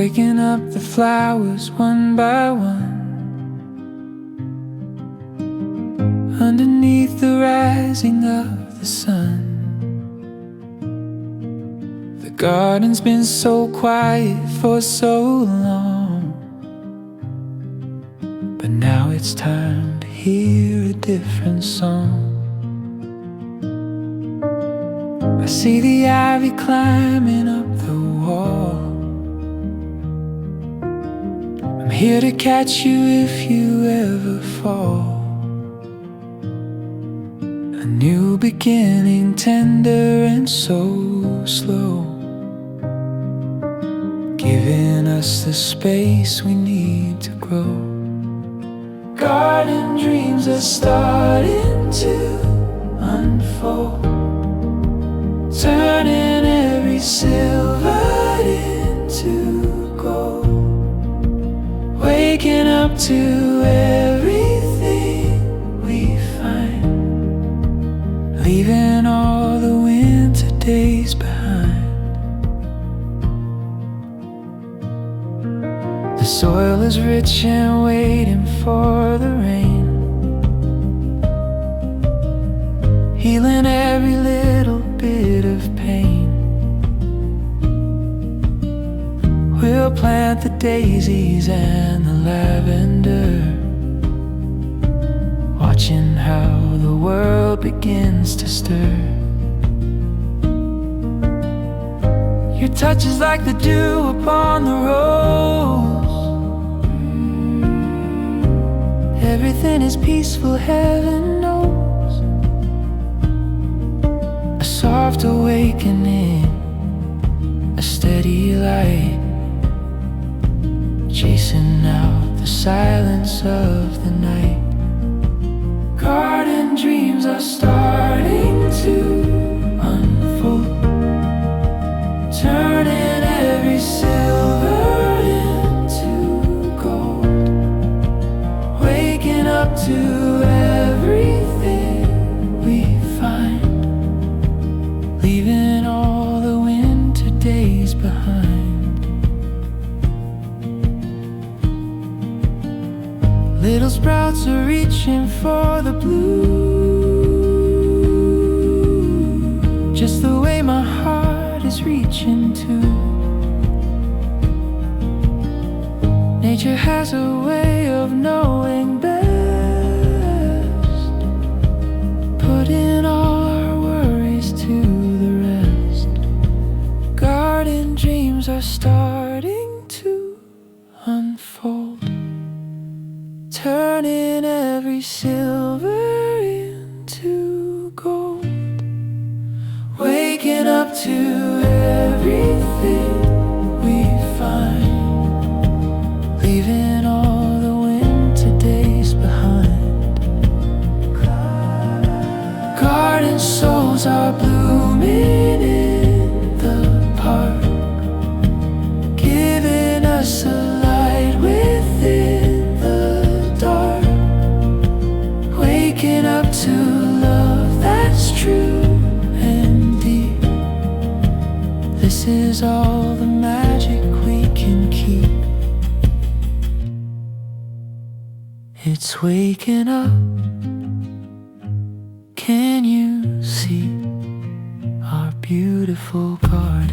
waking up the flowers one by one, underneath the rising of the sun. The garden's been so quiet for so long, but now it's time to hear a different song. I see the ivy climbing up the wall. I'm here to catch you if you ever fall. A new beginning, tender and so slow, giving us the space we need to grow. Garden dreams are starting to unfold, turning every silver into gold, waking up to everything we find, leaving all the winter days behind. The soil is rich and waiting for the rain, healing every little bit of pain. We'll plant the daisies and the lavender, watching how the world begins to stir. Your touch is like the dew upon the rose. Everything is peaceful, heaven knows. A soft awakening, a steady light, chasing out the silence of the night. Garden dreams are starting to unfold, turning every silver into gold, waking up to everything we find, leaving all the winter days behind. Little sprouts are reaching for the blue, just the way my heart is reaching to. Nature has a way of knowing best, putting all our worries to the rest. Garden dreams are starting to unfold, turning every silver into gold, waking up to everything we find, leaving all the winter days behind. Garden souls are blooming in the park, giving us a light within the dark, waking up to love that's true and deep. This is all the magic we can keep. It's waking up. Can you see our beautiful garden?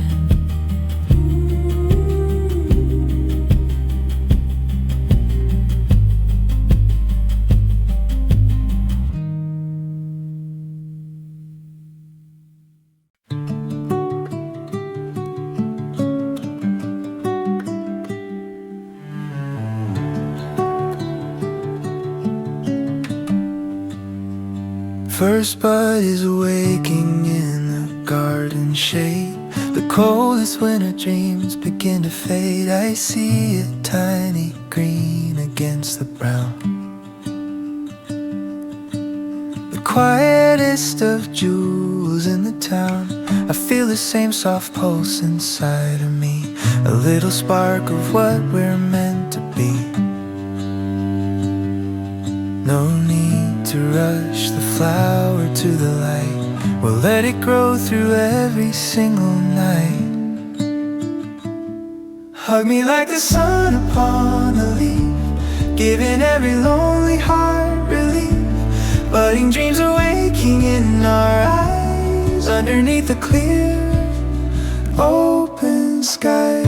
First bud is waking in the garden shade. The coldest winter dreams begin to fade. I see a tiny green against the brown, the quietest of jewels in the town. I feel the same soft pulse inside of me, a little spark of what we're meant to be. No need to rush the flower to the light, we'll let it grow through every single night. Hug me like the sun upon a leaf, giving every lonely heart relief. Budding dreams are waking in our eyes, underneath the clear, open skies.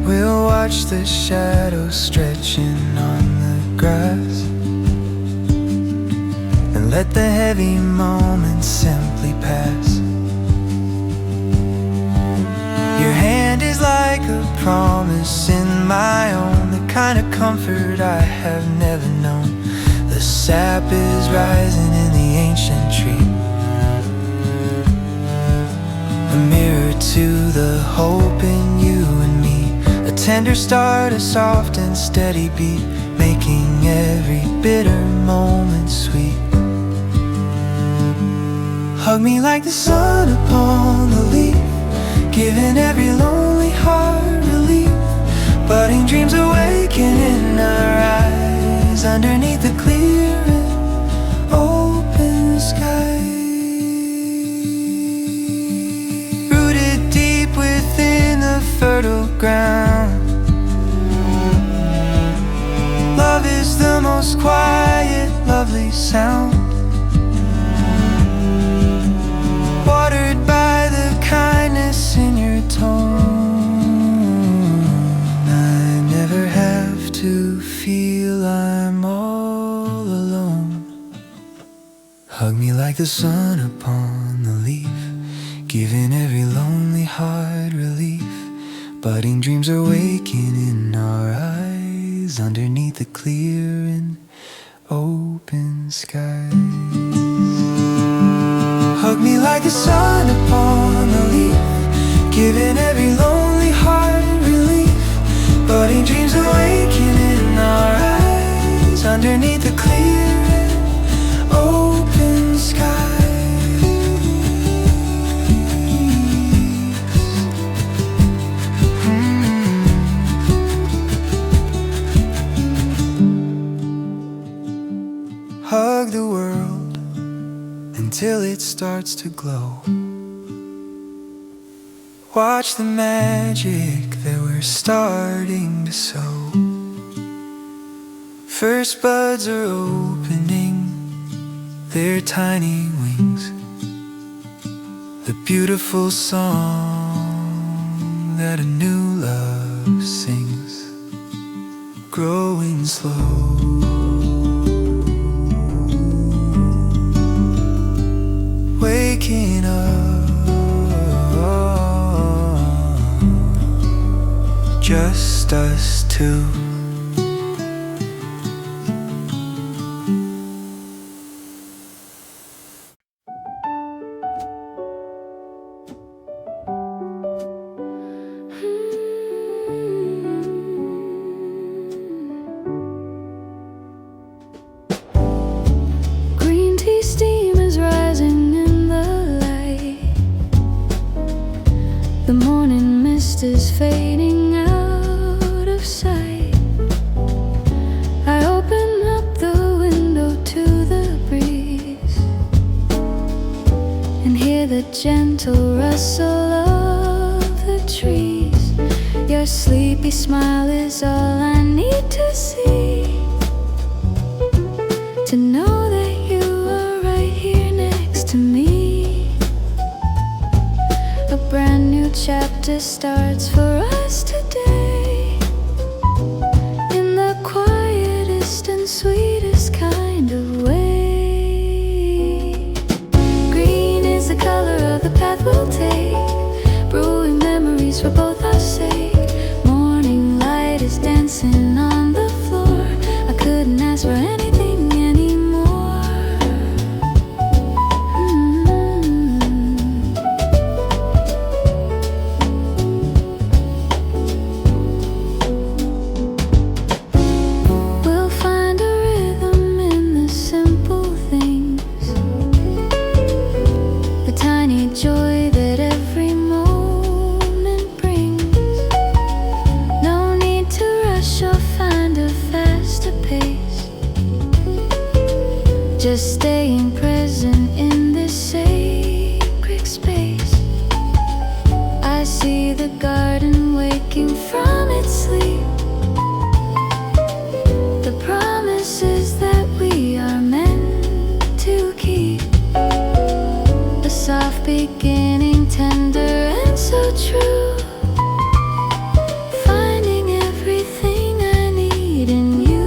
We'll watch the shadows stretching on the grass, and let the heavy moments simply pass. Your hand is like a promise in my own, the kind of comfort I have never known. The sap is rising in the ancient tree, a mirror to the hope in you and me. A tender start, a soft and steady beat, making every bitter moment sweet. Hug me like the sun upon the leaf, giving every lonely heart relief. Budding dreams awaken in our eyes, underneath the clear and open sky. Rooted deep within the fertile ground, love is the most quiet, lovely sound. Watered by the kindness in your tone, I never have to feel I'm all alone. Hug me like the sun upon the leaf, giving every lonely heart relief. Budding dreams are waking in our eyes, underneath the clear and open skies. Hug me like the sun upon the leaf, giving every lonely heart relief. Budding dreams awaken in our eyes, underneath the clear and open skies. Hug the world until it starts to glow. Watch the magic that we're starting to sow. First buds are opening their tiny wings, the beautiful song that a new love sings, growing slow. Waking up, just us two. Green tea steam is rising in the light. The morning mist is fading out of sight. I open up the window to the breeze and hear the gentle rustle of the trees. Your sleepy smile is all I need to see, to know that you are right here next to me. A brand new chapter starts for us today, in the quietest and sweetest kind of way. Green is the color of the path we'll take, brewing memories for both our sake. Morning light is dancing on the floor. I couldn't ask for anything anymore. We'll find a rhythm just staying present in this sacred space. I see the garden waking from its sleep. The promises that we are meant to keep. A soft beginning, tender and so true. Finding everything I need in you.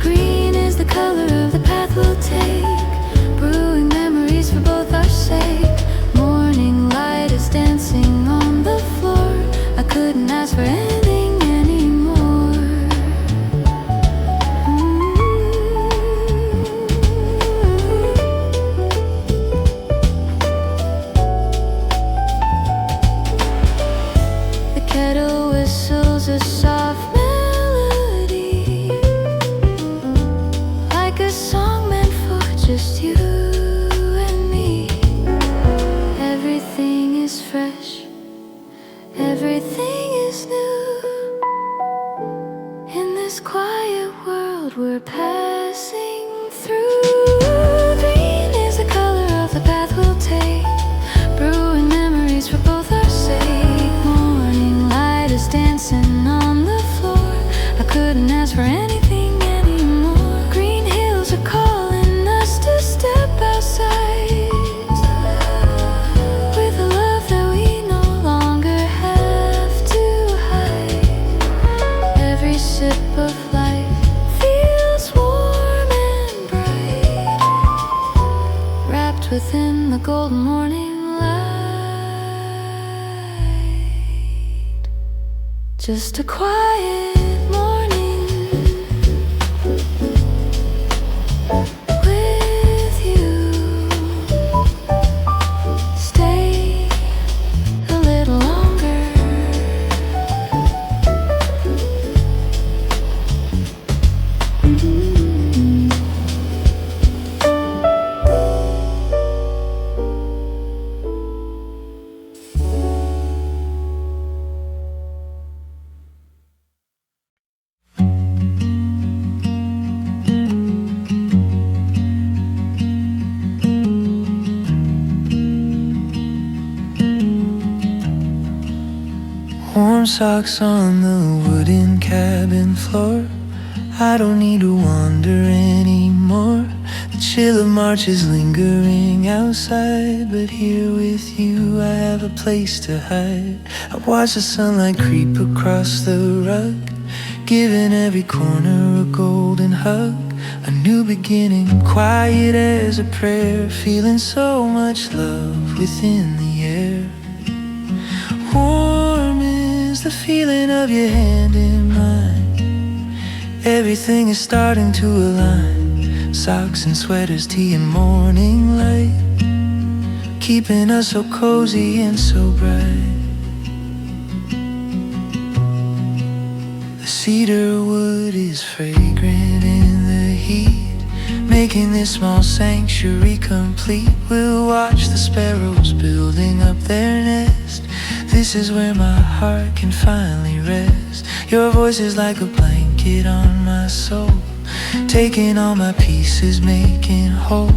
Green is the color of the path we'll take, brewing memories for both our sake. Morning light is dancing on the floor. I couldn't ask for anything anymore. The kettle whistles a soft melody, like a song meant for just you and me. Everything is fresh, everything is new. In this quiet world we're passing through. Green is the color of the path we'll take, brewing memories for both our sake. Morning light is dancing on the floor. I couldn't ask for anything anymore. Green hills are calling us to step outside, with a love that we no longer have to hide. Every sip of life feels warm and bright, wrapped within the golden morning light. Just a quiet morning with you. Stay a little longer. Warm socks on the wooden cabin floor. I don't need to wander anymore. The chill of March is lingering outside, but here with you I have a place to hide. I watch the sunlight creep across the rug, giving every corner a golden hug. A new beginning, quiet as a prayer, feeling so much love within the air. Warm is the feeling of your hand in mine. Everything is starting to align. Socks and sweaters, tea and morning light, keeping us so cozy and so bright. The cedar wood is fragrant in the heat, making this small sanctuary complete. We'll watch the sparrows building up their nest. This is where my heart can finally rest. Your voice is like a blanket on my soul, taking all my pieces, making whole.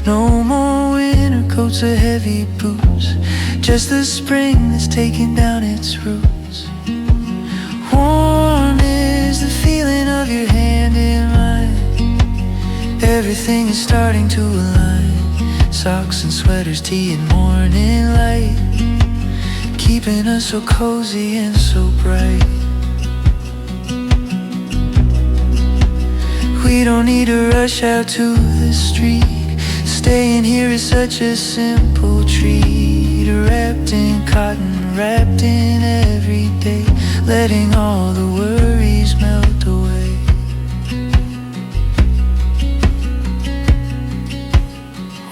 No more winter coats or heavy boots, just the spring that's taking down its roots. Warm is the feeling of your hand in mine. Everything is starting to align. Socks and sweaters, tea and morning light, keeping us so cozy and so bright. We don't need to rush out to the street. Staying here is such a simple treat. Wrapped in cotton, wrapped in every day, letting all the worries melt away.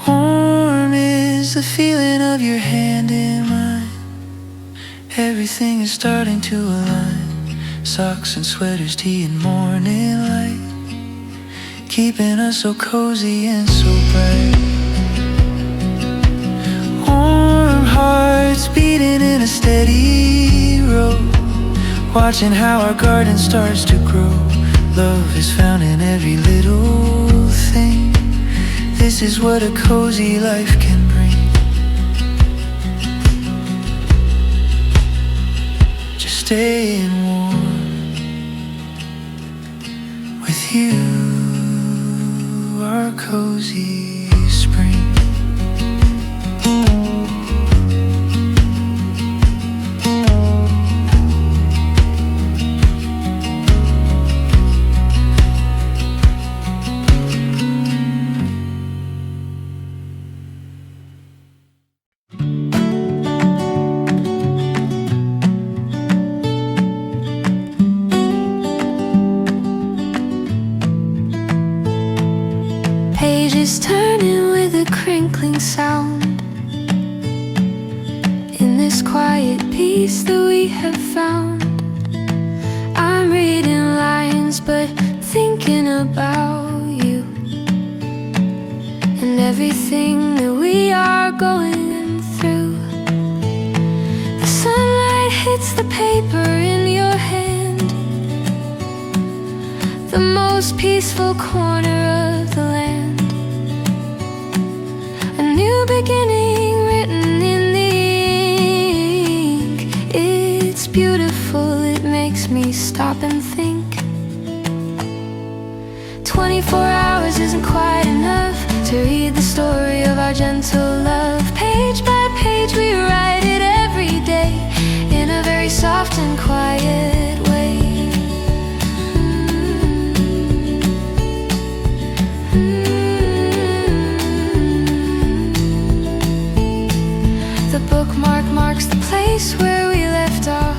Warm is the feeling of your hand in mine. Everything is starting to align. Socks and sweaters, tea and morning light, keeping us so cozy and so bright. Warm hearts beating in a steady row, watching how our garden starts to grow. Love is found in every little thing. This is what a cozy life can bring. Just staying warm with you, our cozy spring. Pages turning with a crinkling sound in this quiet peace that we have found. I'm reading lines but thinking about you and everything that we are going through. The sunlight hits the paper in your hand, the most peaceful corner of the land. A new beginning written in the ink. It's beautiful, it makes me stop and think. 24 hours isn't quite enough to read the story of our gentle love. Page by page we write it every day in a very soft and quiet way. The bookmark marks the place where we left off.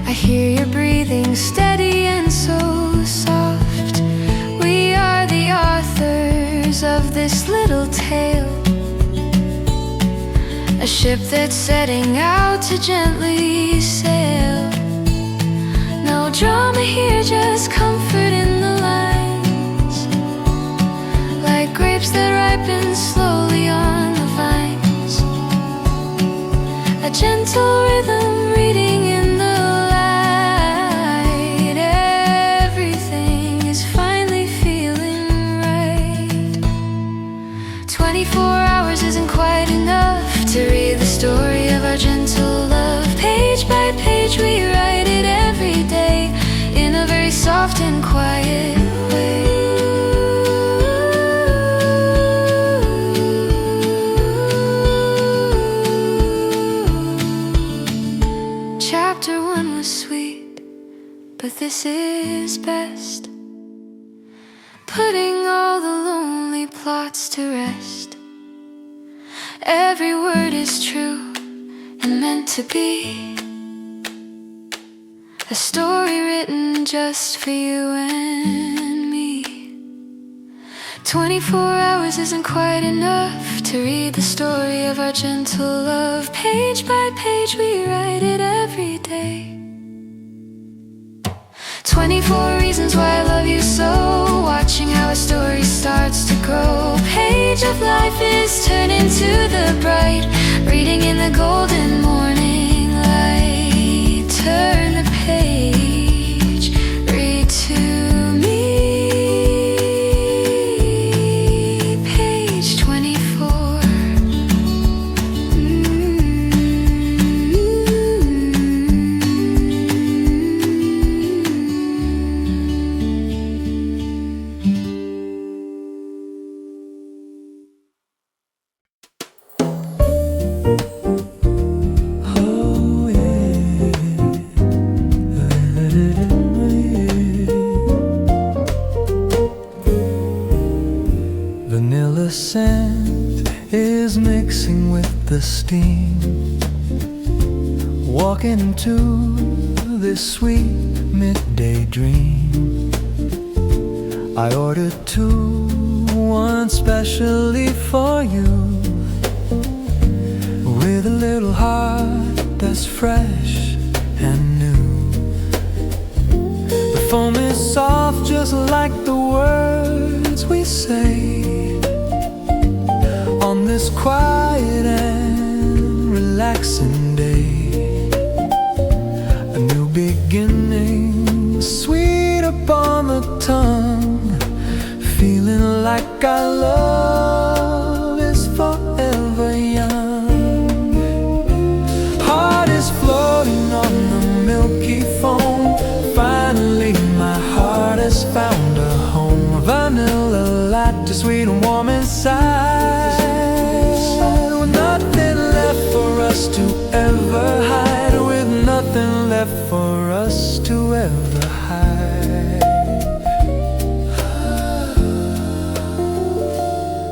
I hear your breathing steady and so soft. We are the authors of this little tale, a ship that's setting out to gently sail. No drama here, just comfort in the lines, like grapes that ripen slowly on the vines. A gentle rhythm reading in the light. Everything is finally feeling right. 24 hours isn't quite enough to read the story of our gentle love. Page by page we write it every day in a very soft and quiet way. Chapter 1 was sweet, but this is best, putting all the lonely plots to rest. Every word is true and meant to be, a story written just for you and me. 24 hours isn't quite enough to read the story of our gentle love. Page by page we write it every day. 24 reasons why I love you so, watching how a story starts to grow. Page of life is turning to the bright, reading in the golden morning light. Turn the page, read to me. Page 24. Vanilla scent is mixing with the steam, walking into this sweet midday dream. I ordered two, one specially for you, with a little heart that's fresh and new. The foam is soft just like the words we say on this quiet and relaxing day. A new beginning, sweet like our love is forever young. Heart is floating on the milky foam. Finally my heart has found a home. Vanilla latte, sweet and warm inside, with nothing left for us to ever hide, with nothing left for us to ever hide.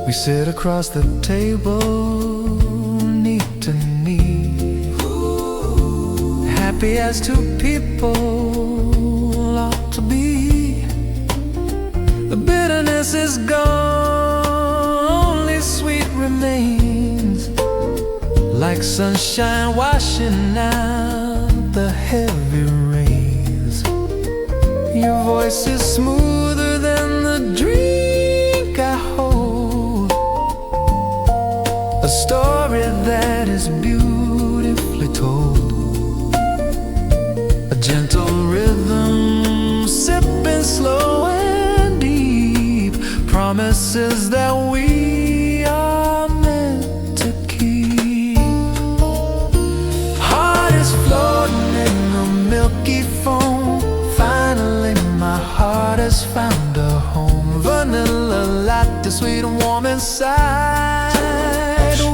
We sit across the table, knee to knee, happy as two people ought to be. The bitterness is gone, only sweet remains, like sunshine washing out the heavy rains. Your voice is smoother than the drink I hold, a story that is beautifully told. A gentle rhythm, sipping slow and deep, promises that we are meant to keep. Heart is floating in the milky foam. Finally my heart has found a home. Vanilla latte, sweet and warm inside,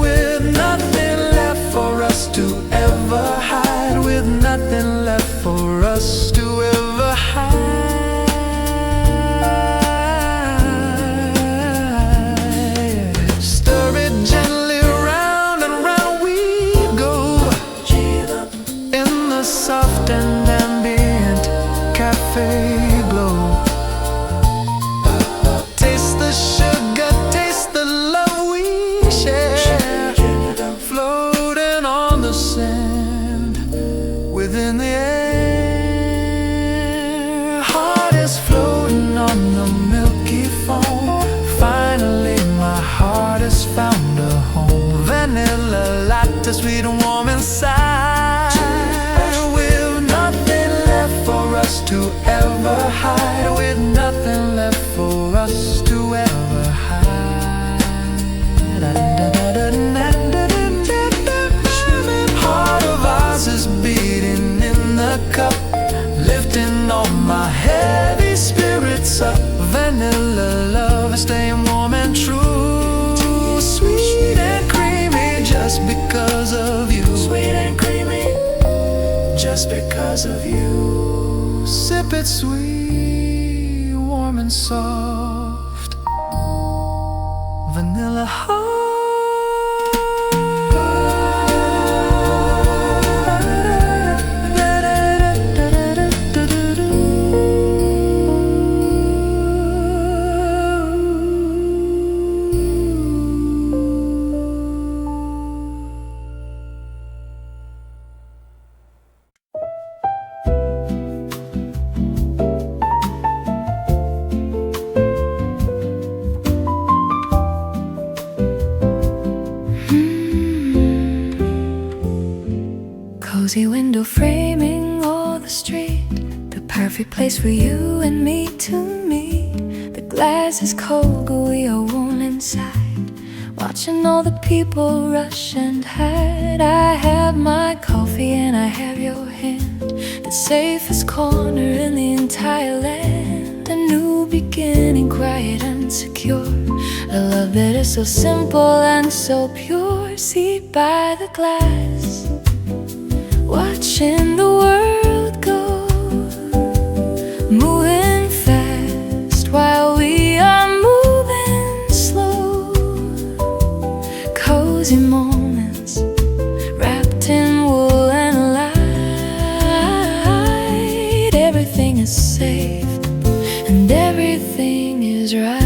with nothing left for us to ever hide, with nothing left for us to ever hide. Stir it gently, round and round we go, in the soft and ambient cafe glow. Taste the sugar, taste the love we share, floating on the sand within the air. Heart is floating on the milky foam. Finally my heart has found a home. Vanilla latte, sweet and warm inside, with nothing left for us to ever hide, with nothing left for us to ever hide. Heart of ours is beating in the cup, lifting all my heavy spirits up. Vanilla love is staying warm and true, sweet and creamy, just because of you. Sweet and creamy, just because of you. Sip it sweet, warm and soft, vanilla heart. Cozy window framing all the street, the perfect place for you and me to meet. The glass is cold, but we are warm inside, watching all the people rush and hide. I have my coffee and I have your hand, the safest corner in the entire land. A new beginning, quiet and secure, a love that is so simple and so pure. Seat by the glass, watching the world go, moving fast while we are moving slow. Cozy moments wrapped in wool and light. Everything is safe and everything is right.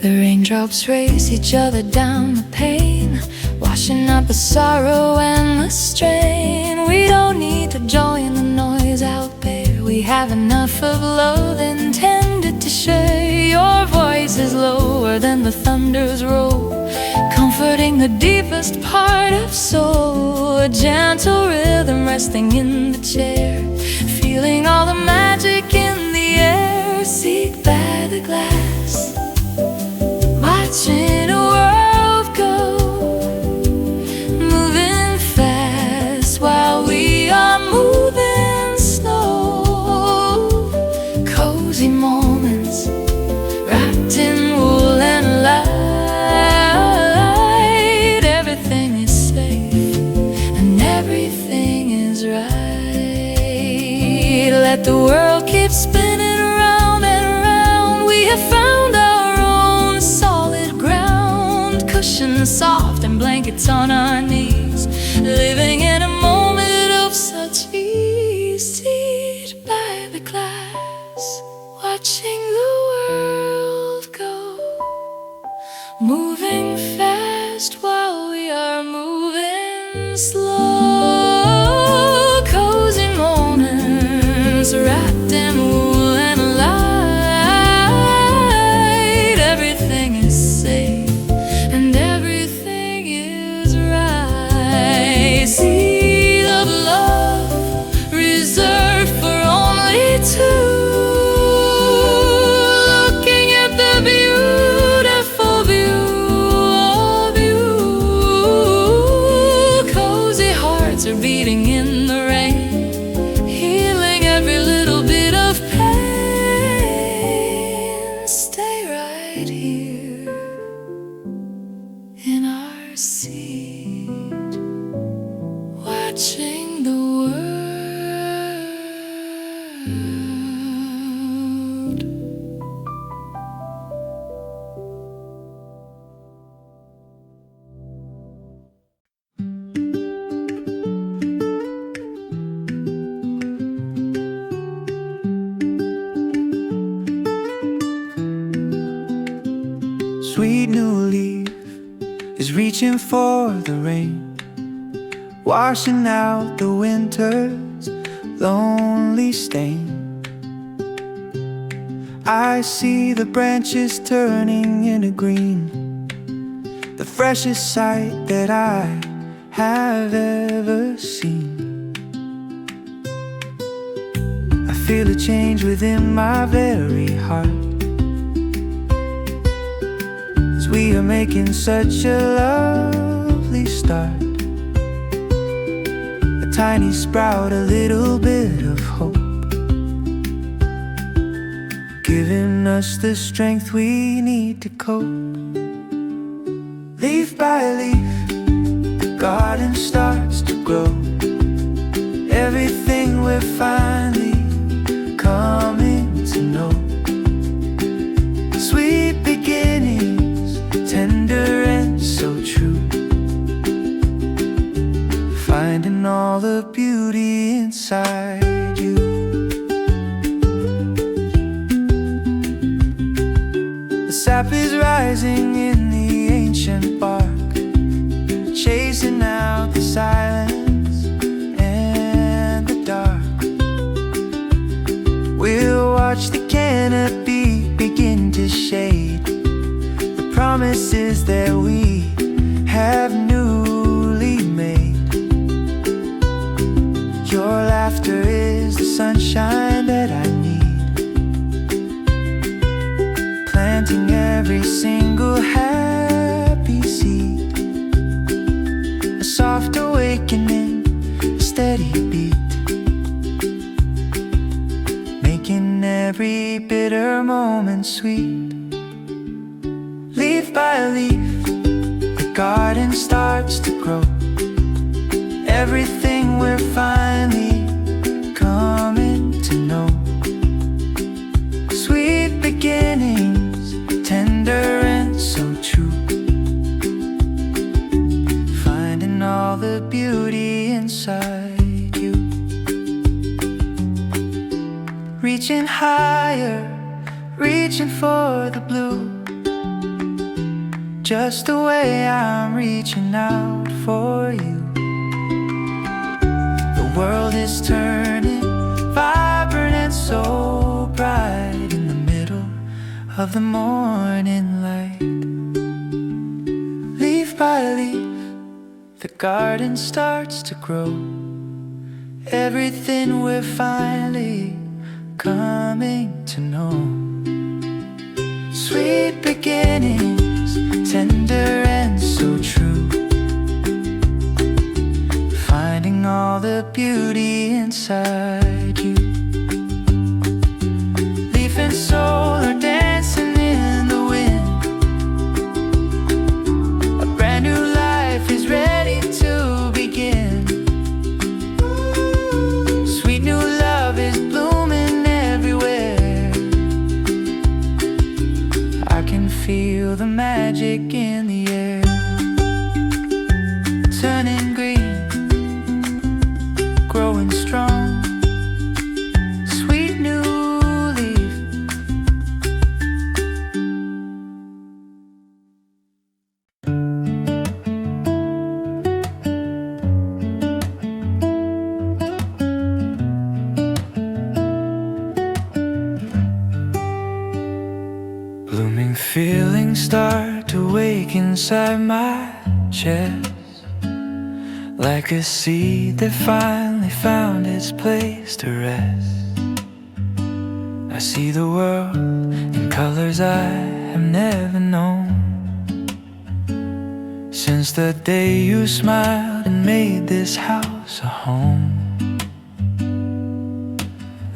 Raindrops race each other down the pane, washing out the sorrow and the strain. We don't need to join the noise out there, we have enough of love intended to share. Your voice voice is lower than the thunder's roll, comforting the deepest part of soul. A gentle rhythm resting in the chair, feeling all the magic in the air. Seated by the glass, watching a world go, moving fast while we are moving slow. Cozy moments wrapped in wool and light. Everything is safe and everything is right. Let the world keep spinning round and round. We have found our own solid ground, cushions soft and blankets on our knees, living in a moment of such ease. Seated by the glass, watching the world go, moving fast while we are moving slow. Cozy moments wrapped in wool and light. Everything is safe and everything is right. Seed of love reserved for only two, looking at the beautiful view of you. Cozy hearts are beating in the rain, healing every little bit of pain. Stay right here in our seat, watching the world. Sweet new leaf is reaching for the rain, washing out the winter's lonely stain. I see the branches turning into green, the freshest sight that I have ever seen. I feel a change within my very heart, as we are making such a lovely start. A tiny sprout, a little bit of hope, giving us the strength we need to cope. Leaf by leaf, the garden starts to grow. Everything we're finally coming to know. Sweet beginnings, tender and so true, finding all the beauty inside you. The sap is rising in the ancient bark, chasing out the silence and the dark. We'll watch the canopy begin to shade, the promises that we have newly made. Your laughter is the sunshine that I need, planting every single happy seed. A soft awakening, a steady beat, making every bitter moment sweet. Leaf by leaf, the garden starts to grow. Everything we're finally coming to know. Sweet beginnings, tender and so true, finding all the beauty inside you. Reaching higher, reaching for the blue, just the way I'm reaching out for you. The world is turning, vibrant and so bright, in the middle of the morning light. Leaf by leaf, the garden starts to grow. Everything we're finally coming to know. Sweet beginnings, tender and so true. Finding all the beauty inside you. Leaf and soul are dancing in the wind. A brand new life is ready to begin. Sweet new love is blooming everywhere. I can feel the magic in the air. Turning green, growing strong. Sweet new leaf. Blooming feelings start to wake inside my chest, like a seed that finally found its place to rest. I see the world in colors I have never known. Since the day you smiled and made this house a home.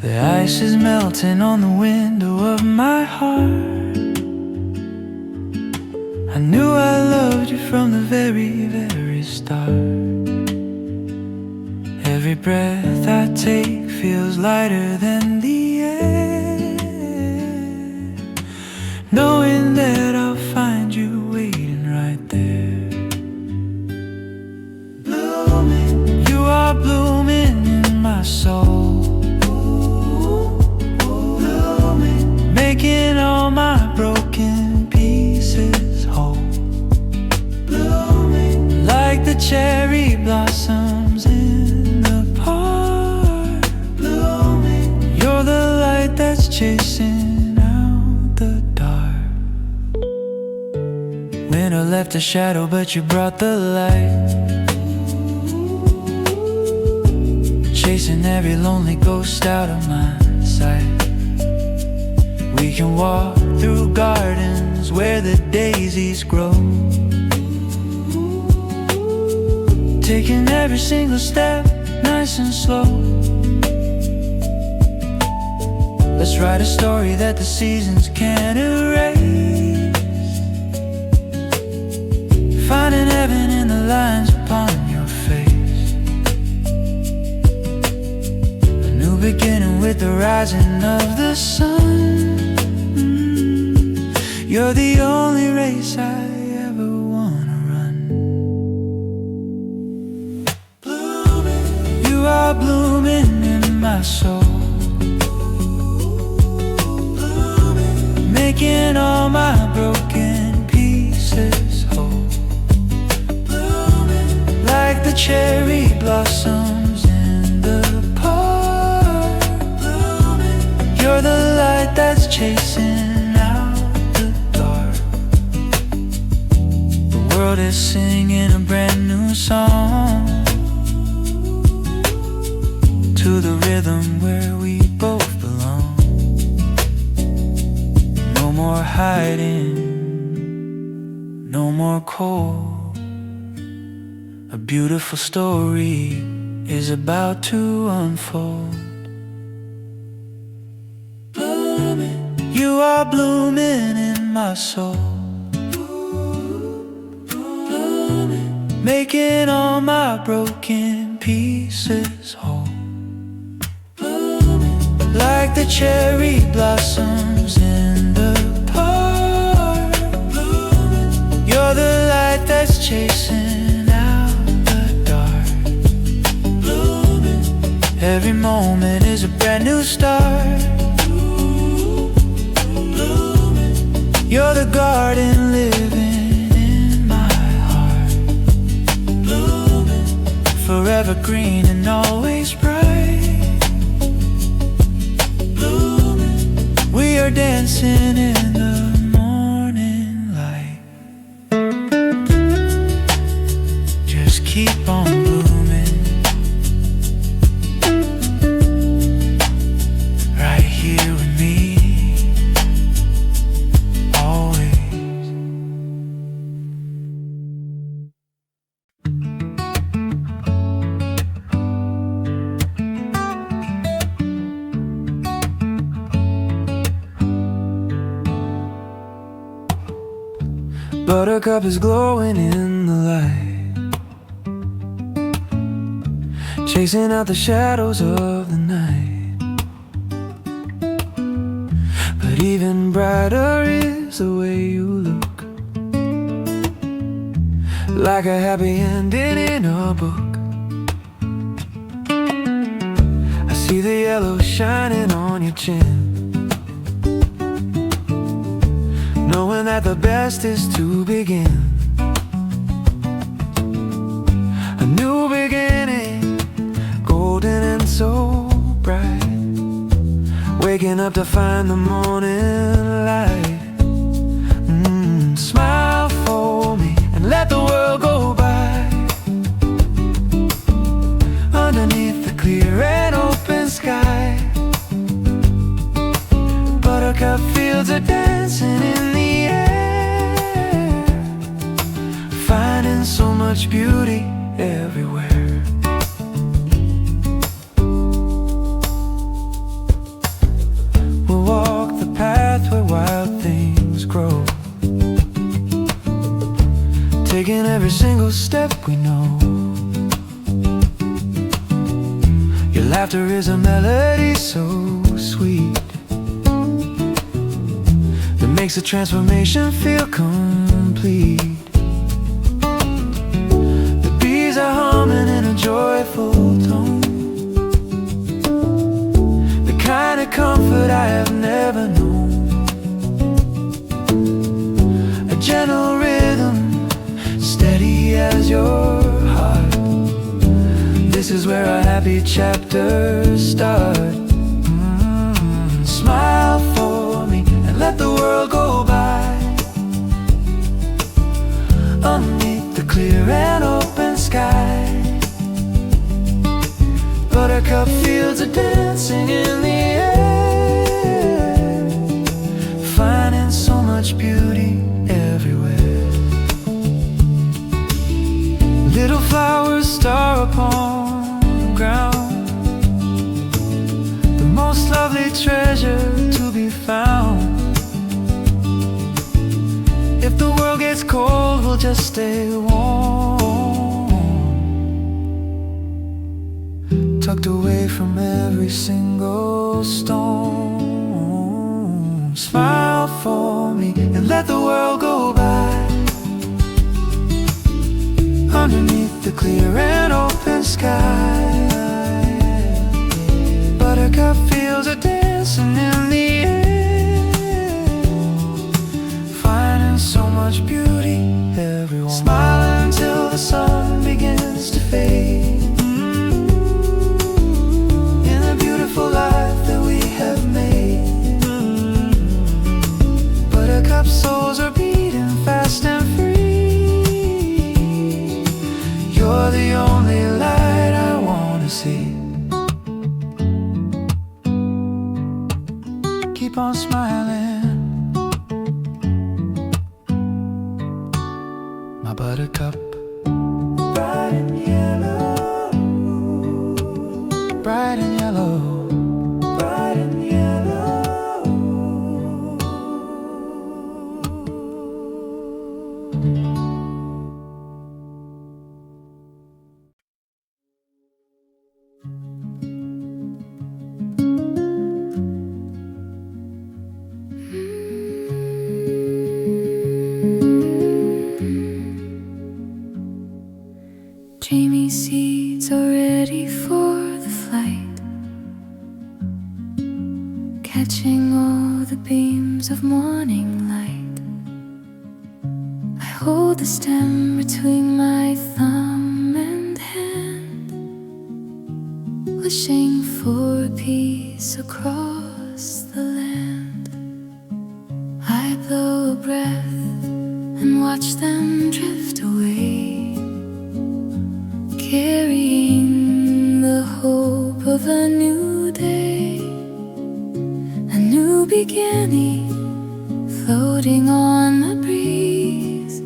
The ice is melting on the window of my heart. I knew I loved you from the very, very start. Every breath I take feels lighter than the air, knowing that I'll find you waiting right there. Blooming, you are blooming in my soul. Blooming, making all my broken pieces whole. Blooming, like the cherry blossoms in the park. Blooming, you're the light that's chasing out the dark. Winter left a shadow, but you brought the light. Chasing every lonely ghost out of my sight. We can walk through gardens where the daisies grow, taking every single step nice and slow. Let's write a story that the seasons can't erase, finding heaven in the lines upon your face. A new beginning with the rising of the sun. You're the only race I ever wanna run. Blooming, you are blooming in my soul. Blooming, making all my broken pieces whole. Blooming, like the cherry blossoms in the park. Blooming, you're the light that's chasing out the dark. The world is singing a brand new song to the rhythm where we both belong. No more hiding, no more cold. A beautiful story is about to unfold. Blooming, you are blooming in my soul. Blooming, making all my broken pieces whole. Blooming, like the cherry blossoms in the park. Blooming, you're the light that's chasing out the dark. Blooming, every moment is a brand new start. Blooming, you're the garden living in my heart. Blooming, forever green and always bright. Blooming, we are dancing in the Buttercup is glowing in the light, chasing out the shadows of the night. But even brighter is the way you look, like a happy ending in a book. I see the yellow shining on your chin, knowing that the best is to begin. A new beginning, golden and so bright, waking up to find the morning light. Smile for me and let the world go by, underneath the clear and open sky. Buttercup fields are dancing in the air, finding so much beauty everywhere. We'll walk the path where wild things grow, taking every single step we know. Your laughter is a melody so sweet, makes the transformation feel complete. The bees are humming in a joyful tone, the kind of comfort I have never known. A gentle rhythm, steady as your heart. This is where our happy chapters start. Smile for me and let the world go by, underneath the clear and open sky. Buttercup fields are dancing in the air, finding so much beauty everywhere. Little flowers star upon the ground, the most lovely treasure to be found. If the world gets cold, we'll just stay warm, tucked away from every single storm. Smile for me and let the world go by, underneath the clear and open sky. Buttercup fields are dancing in the air, finding so much beauty everyone. Smile until the sun begins to fade, in the beautiful life that we have made. Buttercup souls are beating fast and free. You're the only light I wanna see. Keep on smiling, my buttercup. Bright and yellow, bright and yellow, bright and yellow. Dreamy seeds are ready for the flight, catching all the beams of morning light. I hold the stem between my thumb and hand, wishing for peace across the land. I blow a breath and watch them drift away, carrying the hope of a new day, a new beginning, floating on the breeze,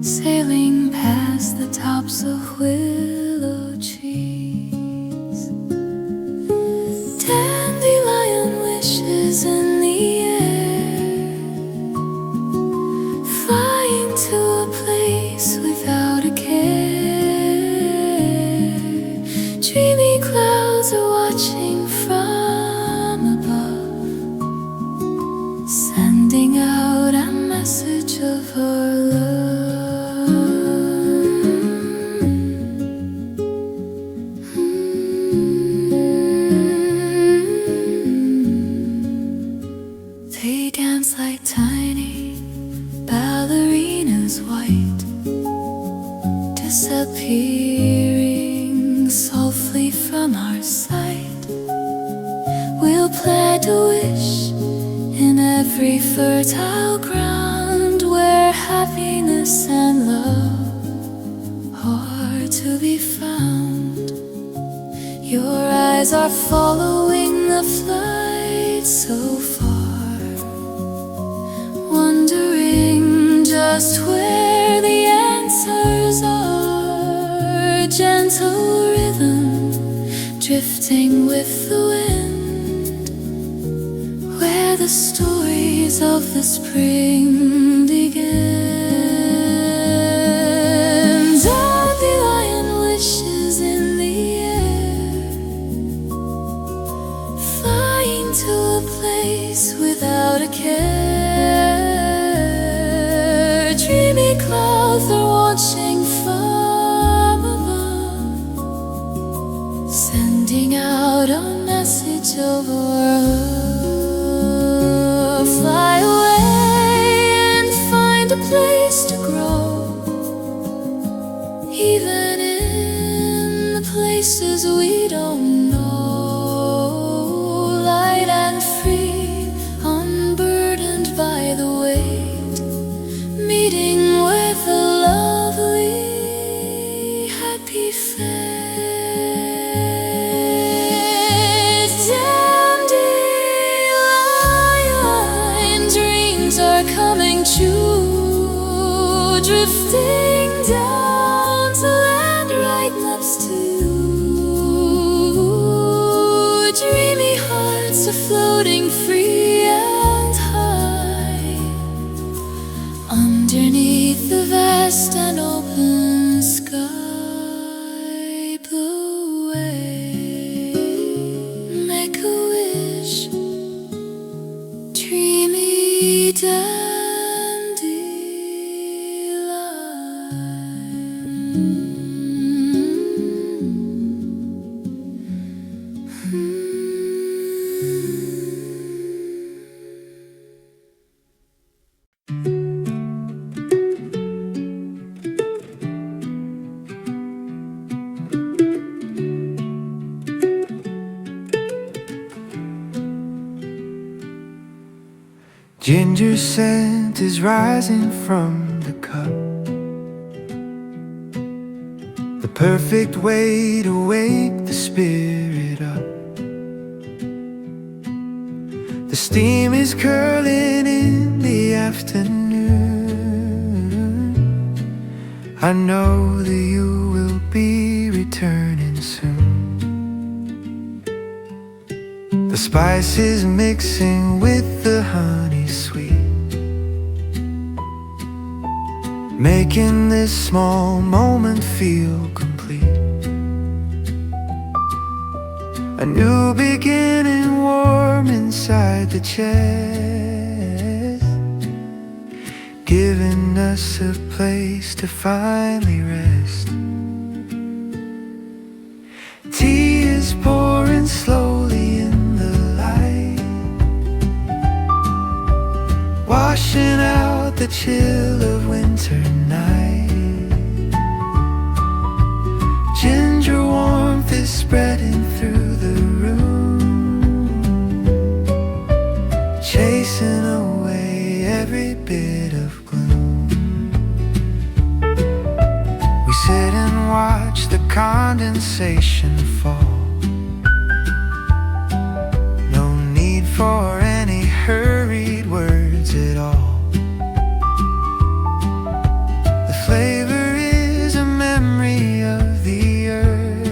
sailing past the tops of willow trees. Dandelion wishes in the air, flying sending out a message of our love. They dance like tiny ballerinas, white, disappearing softly from our sight. We'll plant a wish in every fertile ground where happiness and love are to be found. Your eyes are following the flight so far, wondering just where the answers are. Gentle rhythm drifting with the wind, where the stories of the spring begin. Dandelion wishes in the air, flying to a place without a care. Dreamy clouds are watching from above, sending out a message of our love. Fly away and find a place to grow, even in the places we don't know. Light and free, unburdened by the weight, meeting with a lovely, happy fate. Dandelion dreams are coming true, drifting down to land right next to you. Dreamy hearts are floating free and high underneath the vast and open sky. Blow away, make a wish, dreamy dandelion. Ginger scent is rising from the cup, the perfect way to wake the spirit up. The steam is curling in the afternoon. I know that you will be returning soon. The spices mixing with the honey sweet, making this small moment feel complete. A new beginning warm inside the chest, giving us a place to finally rest. Tea is pouring slowly in the light, washing out the chill of winter night. Ginger warmth is spreading through the room, chasing away every bit of gloom. We sit and watch the condensation fall. No need for any hurried words at all. The flavor is a memory of the earth,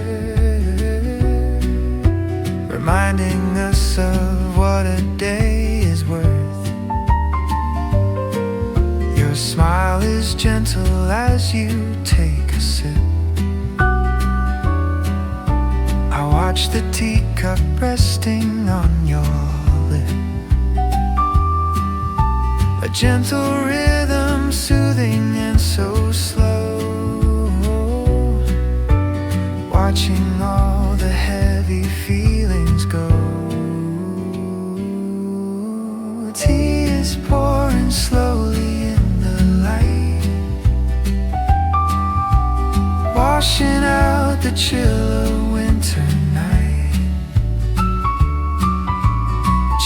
reminding us of what a day is worth. Your smile is gentle as you take a sip. I watch the teacup resting on your lip, gentle rhythm, soothing and so slow, watching all the heavy feelings go. Tea is pouring slowly in the light, washing out the chill of winter night.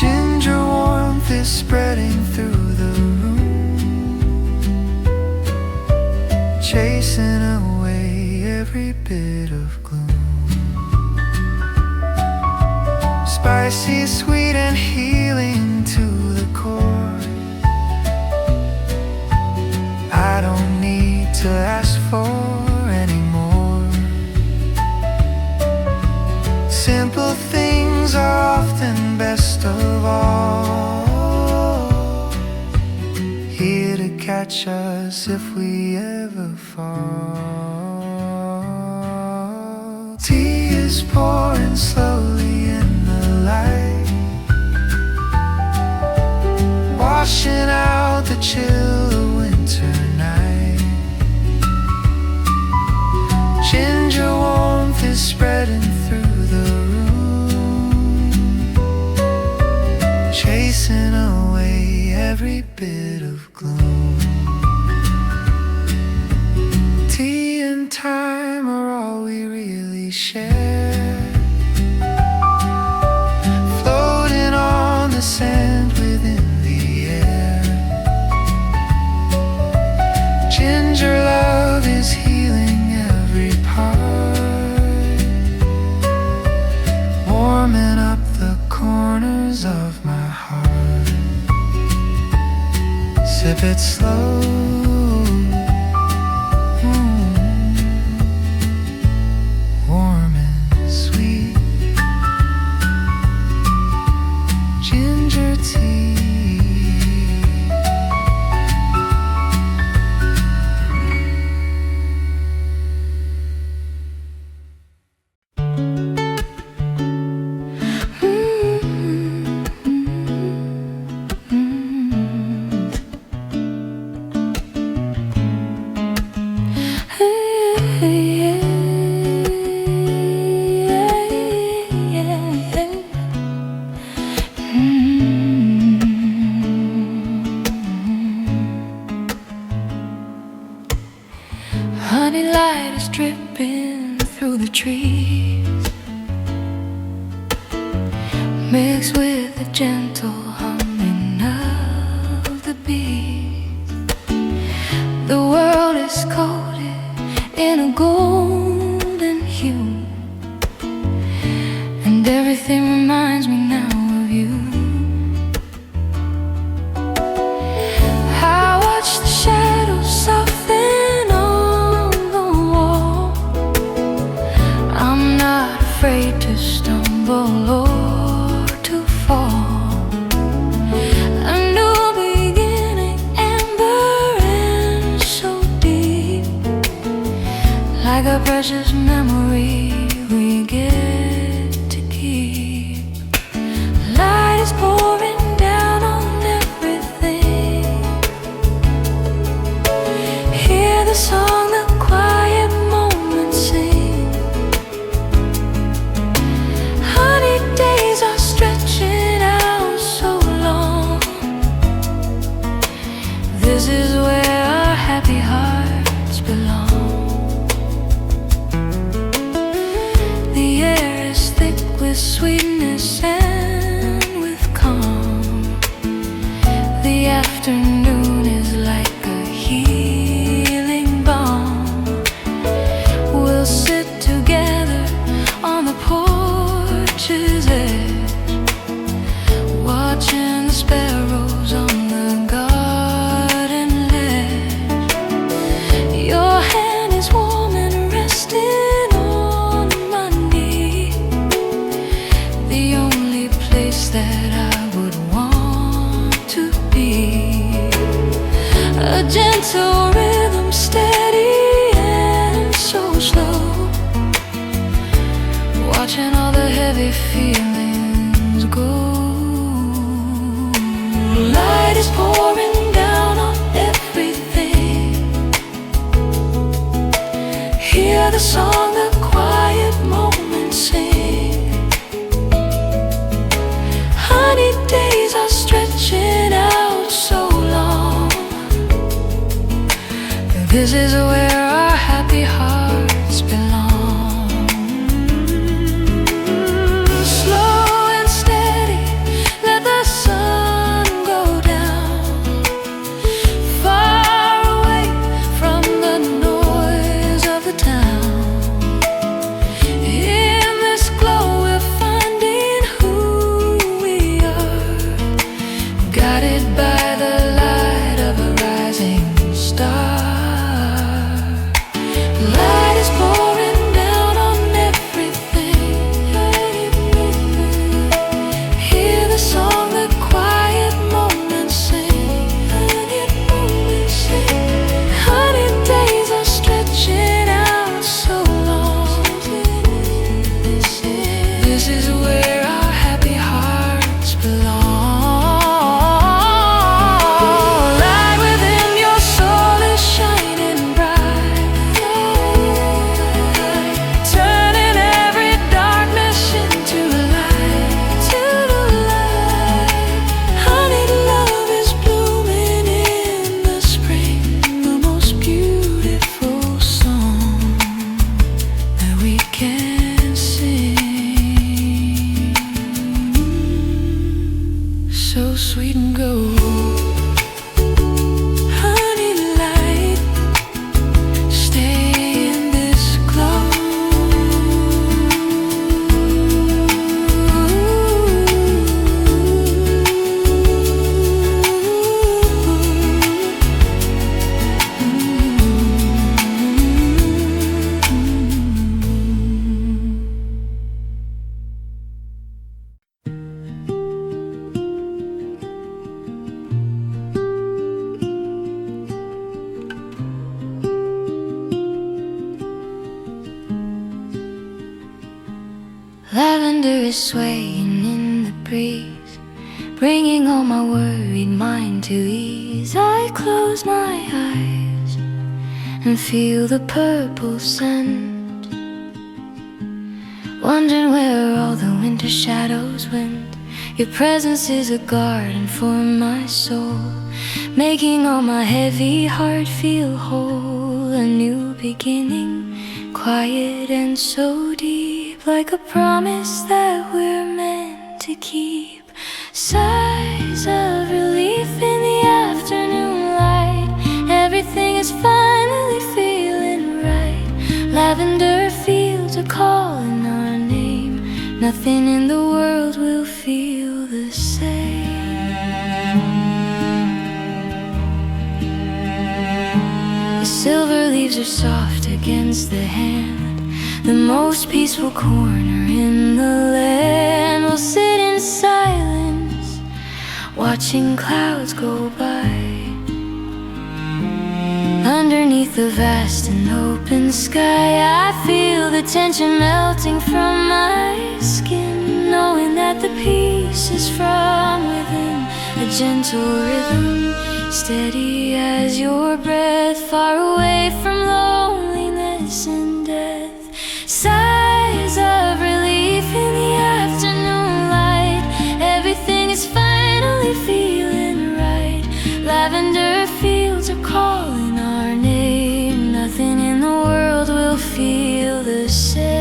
Ginger warmth is spreading through the room, chasing away every bit of gloom. Spicy, sweet and healing to the core. I don't need to ask for anymore. Simple things are often best of all, here to catch us if we ever fall. Tea is pouring slowly in the light, washing out the chill of winter night. Ginger warmth is spreading through the room, chasing away every bit of gloom. Tea and time are all we really share, floating on the sand within the air. Ginger love is healing every part, warming up the corners of my heart. Sip it slow, warm and sweet. Ginger tea. Honey light is dripping through the trees, mixed with the gentle humming of the bees. The world is coated in a golden hue, and everything reminds me now of you. I watch the shadows soften on the wall. I'm not afraid to stumble or to fall. A new beginning, amber and so deep, like a precious memory we get to keep. Light is pouring down on everything. Hear the song the quiet moments sing. Honey days are stretching out so long. This is where our happy hearts belong. The air is thick with sweetness and with calm. The afternoon is like a healing balm. We'll sit together on the porch's edge, watching the sparrows on the garden ledge. Your hand is warm and resting on my knee, the only place that I would want to be. A gentle rhythm, steady and so slow, watching all the heavy feelings go. Light is pouring down the song the quiet moments sing. Honey days are stretching out so long. This is where our happy hearts belong. Slow and steady, let the sun go down. Far away from the noise of the town. In this glow we're finding who we are, guided by the light of a rising star. Light is pouring down on everything. Hear the song the quiet moments sing. Honey days are stretching out so long. This is where our happy hearts belong. Light within your soul is shining bright, turning every darkness into light. Honey, love is blooming in the spring, the most beautiful song that we can sing. So sweet and gold, honey light, stay in this glow. Lavender is swaying in the breeze, bringing all my worried mind to ease. I close my eyes and feel the purple scent, wondering where all the winter shadows went. Your presence is a garden for my soul, making all my heavy heart feel whole. A new beginning, quiet and so deep, like a promise that we're meant to keep. Sighs of relief in the afternoon light. Everything is finally feeling right. Lavender fields are calling our name. Nothing in the world will feel the same. The silver leaves are soft against the hand, the most peaceful corner in the land. We'll sit in silence, watching clouds go by. Underneath the vast and open sky, I feel the tension melting from my skin, knowing that the peace is from within. A gentle rhythm, steady as your breath, far away from loneliness and death. Sighs of relief in the afternoon light. Everything is finally feeling right. Lavender fields are calling our name. Nothing in the world will feel the same.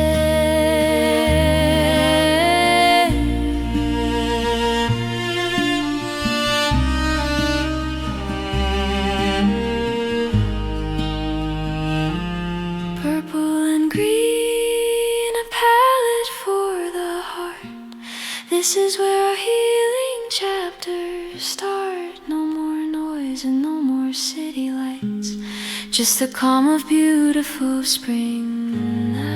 Purple and green, a palette for the heart. This is where our healing chapters start. No more noise and no more city lights, just the calm of beautiful spring nights.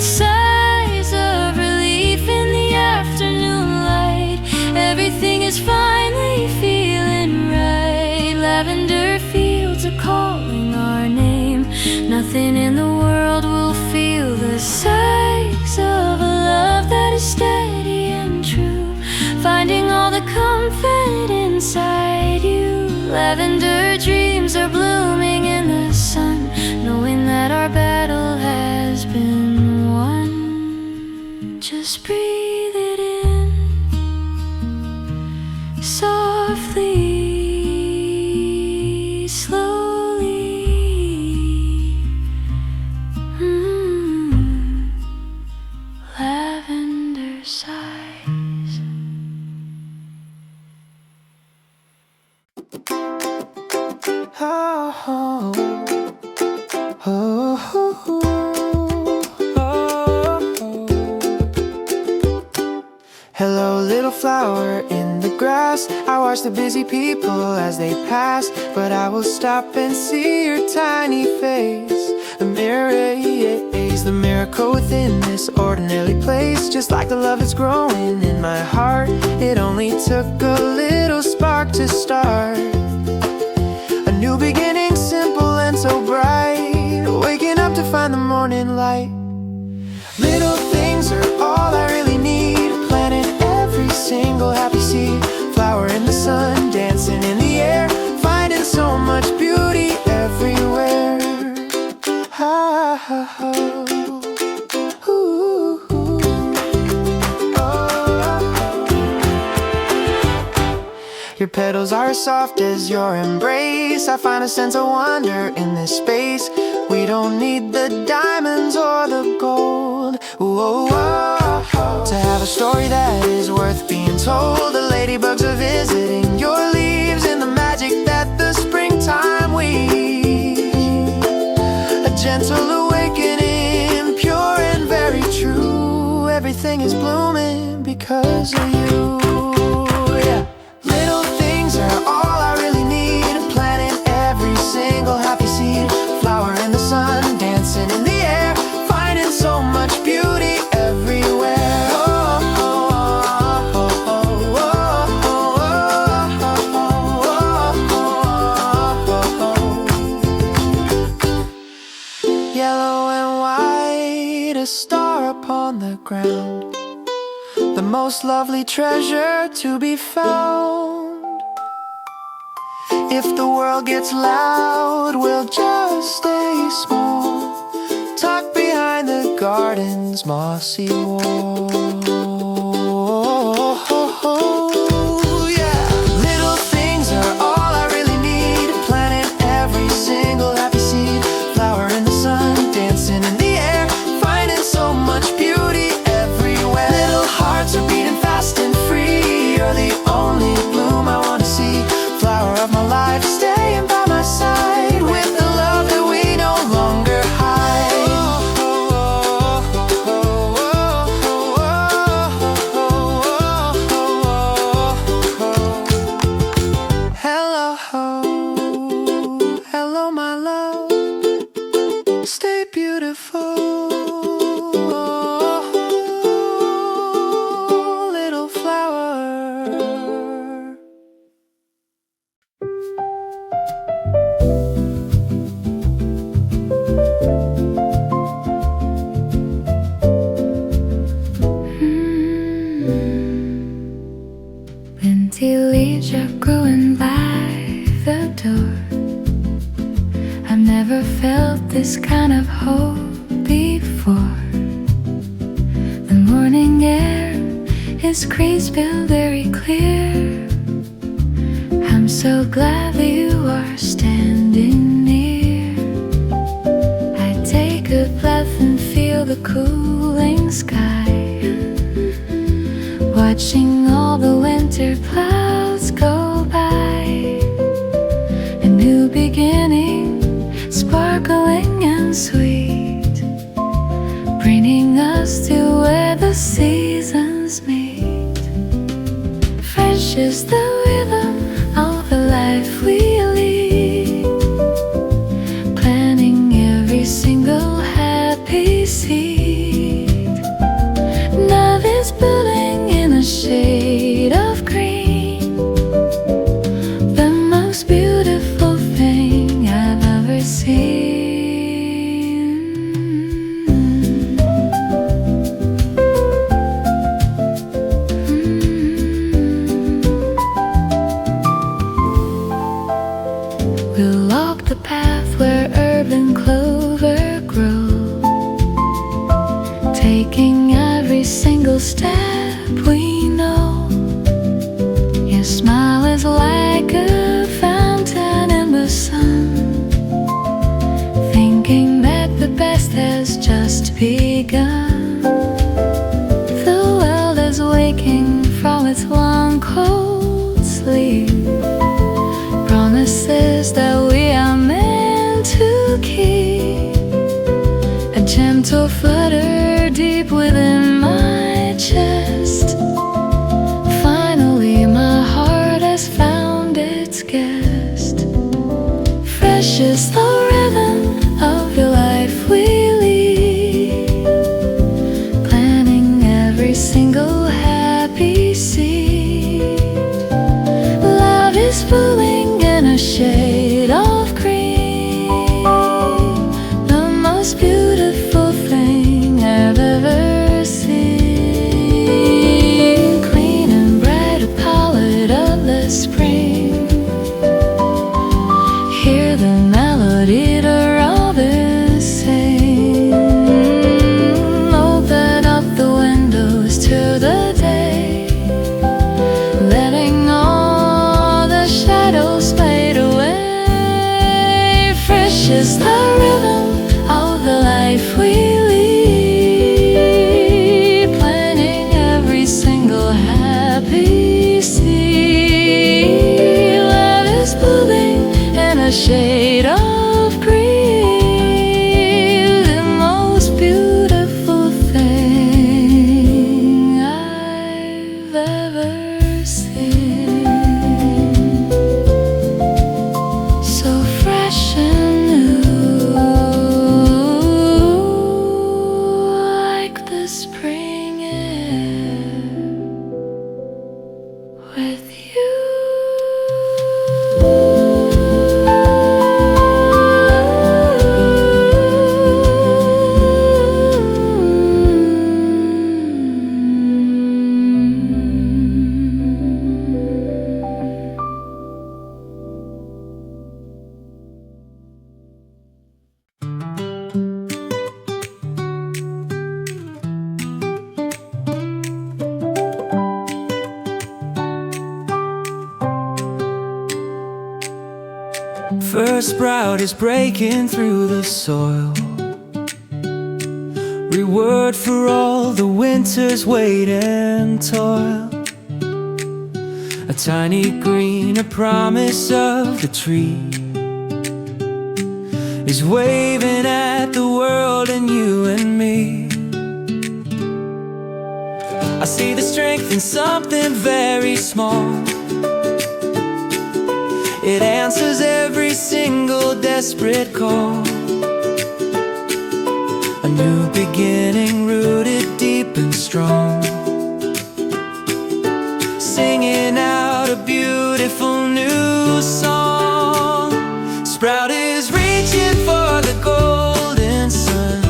Sighs of relief in the afternoon light. Everything is finally feeling right. Lavender fields are calling our name. Nothing in the world will feel the sighs of a love that is steady and true, finding all the comfort inside you. Lavender dreams are blooming in the sun, breathe it in softly, slowly. Lavender sighs. Oh, oh, oh, oh, oh. Hello, little flower in the grass. I watch the busy people as they pass, but I will stop and see your tiny face. The mirror is the miracle within this ordinary place. Just like the love that's growing in my heart, it only took a little spark to start. A new beginning, simple and so bright. Waking up to find the morning light. Little things are all I really need. Planting every single happy seed. Flower in the sun, dancing in the air. Finding so much beauty everywhere. Ha ha ha. Ooh, ooh. Oh. Your petals are soft as your embrace. I find a sense of wonder in this space. We don't need the diamonds or the gold. Whoa, whoa, to have a story that is worth being told. The ladybugs are visiting your leaves in the magic that the springtime weaves. A gentle awakening, pure and very true. Everything is blooming because of you. Yeah. Little things are all I really need. Planting every single happy seed. Flower in the sun, dancing in the air. Finding so much beauty everywhere. Oh, oh, oh, oh, oh, oh, oh, oh. Yellow and white, a star upon the ground. The most lovely treasure to be found. If the world gets loud, we'll just stay small. Tucked behind the garden's mossy wall. Yeah. Little things are all I really need. Planting every single happy seed. Flower in the sun, dancing in the air. Finding so much beauty everywhere. Little hearts are beating fast and free. You're the only bloom I want to see. Flower of my life, staying by my side. With the love that we no longer hide. Hello, hello my love. Stay beautiful. Little flower. Minty leaves are growing by the door. I've never felt this kind of hope before. The morning air is crisp and very clear. I'm so glad that you are standing near. I take a breath and feel the cooling sky. Watching all the winter clouds go by. A new beginning, sparkling and sweet, bringing us to where the seasons meet. Fresh is the rhythm of the life we lead, planting every single happy seed. Love is building in a shade of green, the most beautiful thing I've ever seen. shade of green, the most beautiful thing I've ever seen. So fresh and new, like the spring air with you. First sprout is breaking through the soil, reward for all the winter's wait and toil. A tiny green, a promise of the tree, is waving at the world and you and me. I see the strength in something very small. It answers every single desperate call. A new beginning rooted deep and strong, singing out a beautiful new song. Sprout is reaching for the golden sun,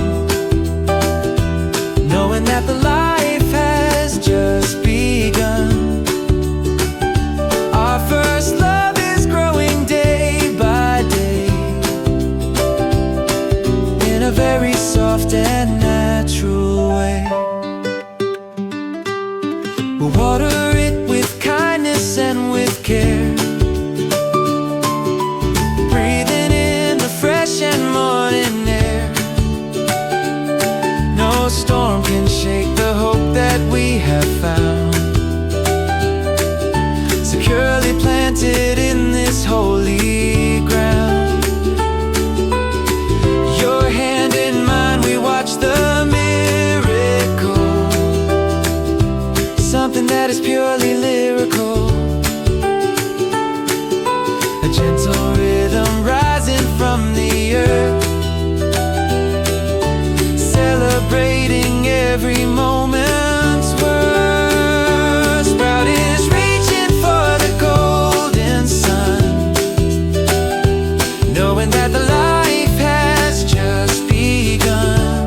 knowing that the life has just begun. Our first love a very soft and natural way. We'll water it with kindness and with care, breathing in the fresh and morning air. No storm can shake the hope that we have found, securely planted in this holy ground. The miracle, something that is purely lyrical. A gentle rhythm rising from the earth, celebrating every moment's worth. Sprout is reaching for the golden sun, knowing that the life has just begun.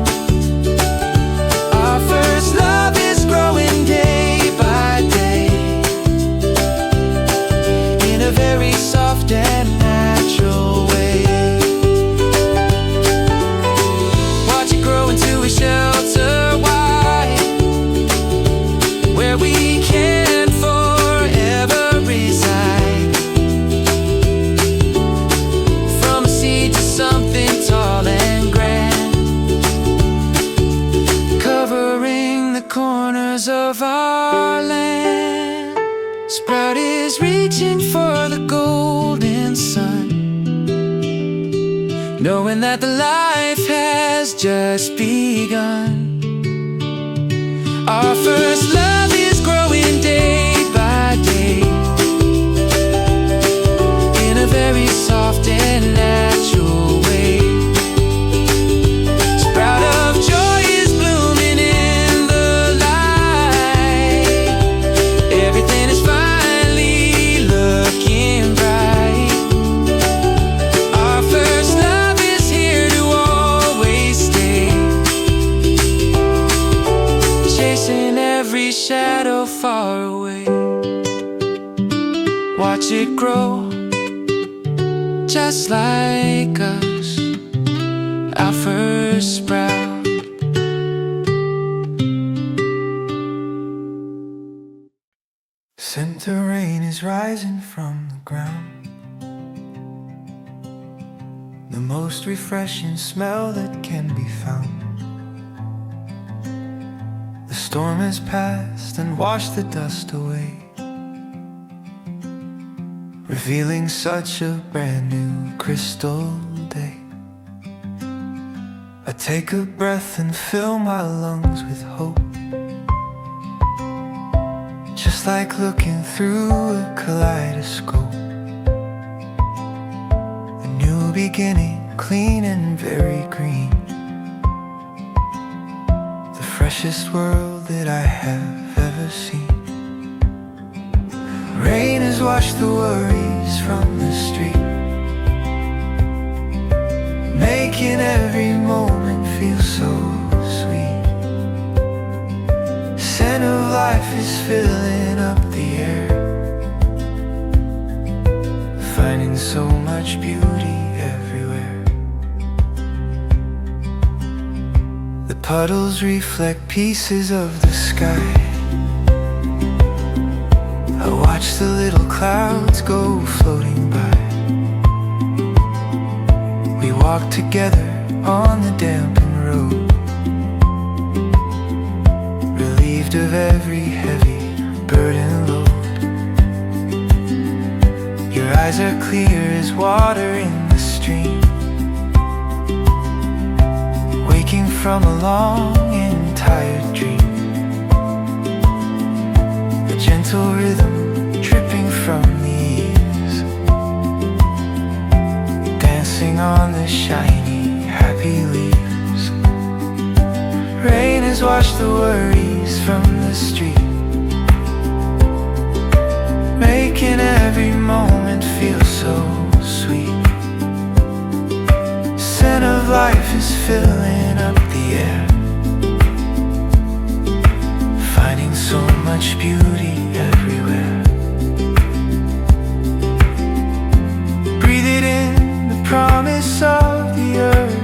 Very soft and natural way. Watch it grow into a shelter wide, where we can forever reside. From a seed to something tall and grand, covering the corners of our land. Sprout is reaching for the golden sun, knowing that the life has just begun. Our first love is growing day by day, in a very soft and natural way. Sprout of joy is blooming in the light. Everything is fine, shadow far away. Watch it grow, just like us, our first sprout. Scent of rain is rising from the ground, the most refreshing smell that can be found. The storm has passed and washed the dust away, revealing such a brand new crystal day. I take a breath and fill my lungs with hope, just like looking through a kaleidoscope. A new beginning, clean and very green, the freshest world that I have ever seen. Rain has washed the worries from the street, making every moment feel so sweet. Scent of life is filling up the air, finding so much beauty everywhere. The puddles reflect pieces of the sky. I watch the little clouds go floating by. We walk together on the dampened road, relieved of every heavy burden load. Your eyes are clear as water in the stream, waking from a long and tired dream. A gentle rhythm dripping from the eaves, dancing on the shiny, happy leaves. Rain has washed the worries from the street, making every moment feel so sweet. Scent of life is filling up the air, finding so much beauty everywhere. Breathe it in, the promise of the earth,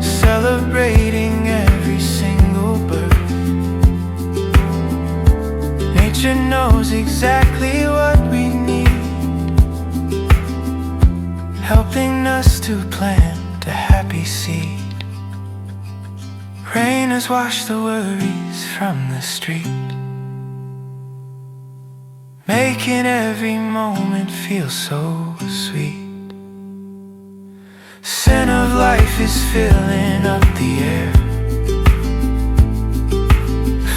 celebrating every single birth. Nature knows exactly what we need, helping us to plant a happy seed. Rain has washed the worries from the street, making every moment feel so sweet. Scent of life is filling up the air,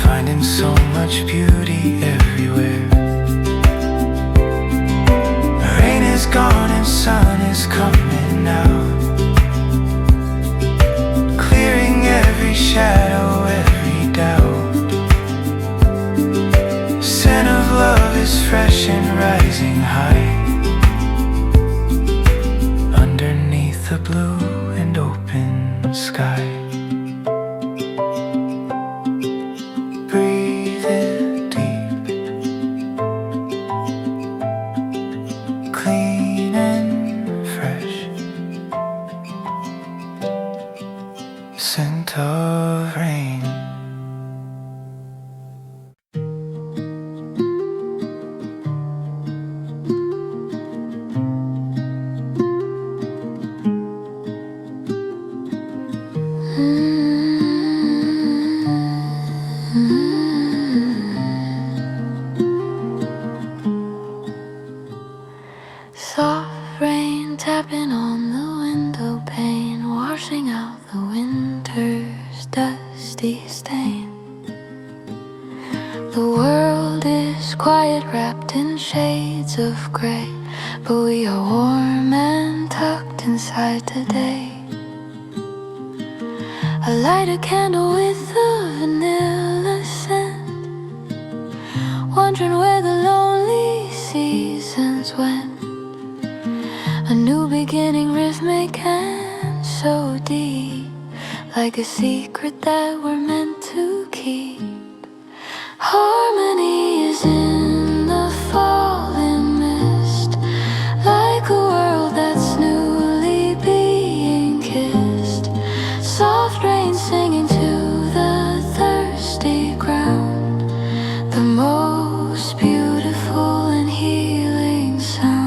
finding so much beauty everywhere. Rain is gone and sun is coming out, clearing every shadow, every doubt. Scent of love is fresh and rising high, underneath the blue and open sky. Breathe it deep, clean and fresh, scent of rain. Soft rain tapping on the window pane, washing out the winter's dusty stain. The world is quiet, wrapped in shades of grey, but we are warm and tucked inside today. I light a candle with a vanilla scent, wondering where the lonely seasons went. A new beginning, rhythmic and so deep, like a secret that we're meant to keep. Harmony is in the falling mist, like a world that's newly being kissed. Soft rain singing to the thirsty ground, the most beautiful and healing sound.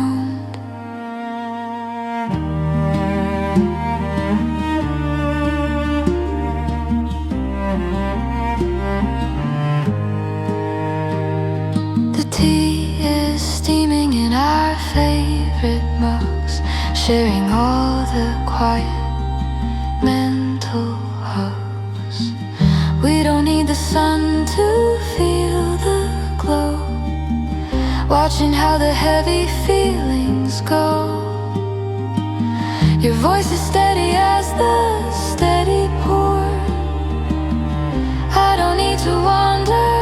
separate mugs, sharing all the quiet mental hugs. We don't need the sun to feel the glow, watching how the heavy feelings go. Your voice is steady as the steady pour. I don't need to wander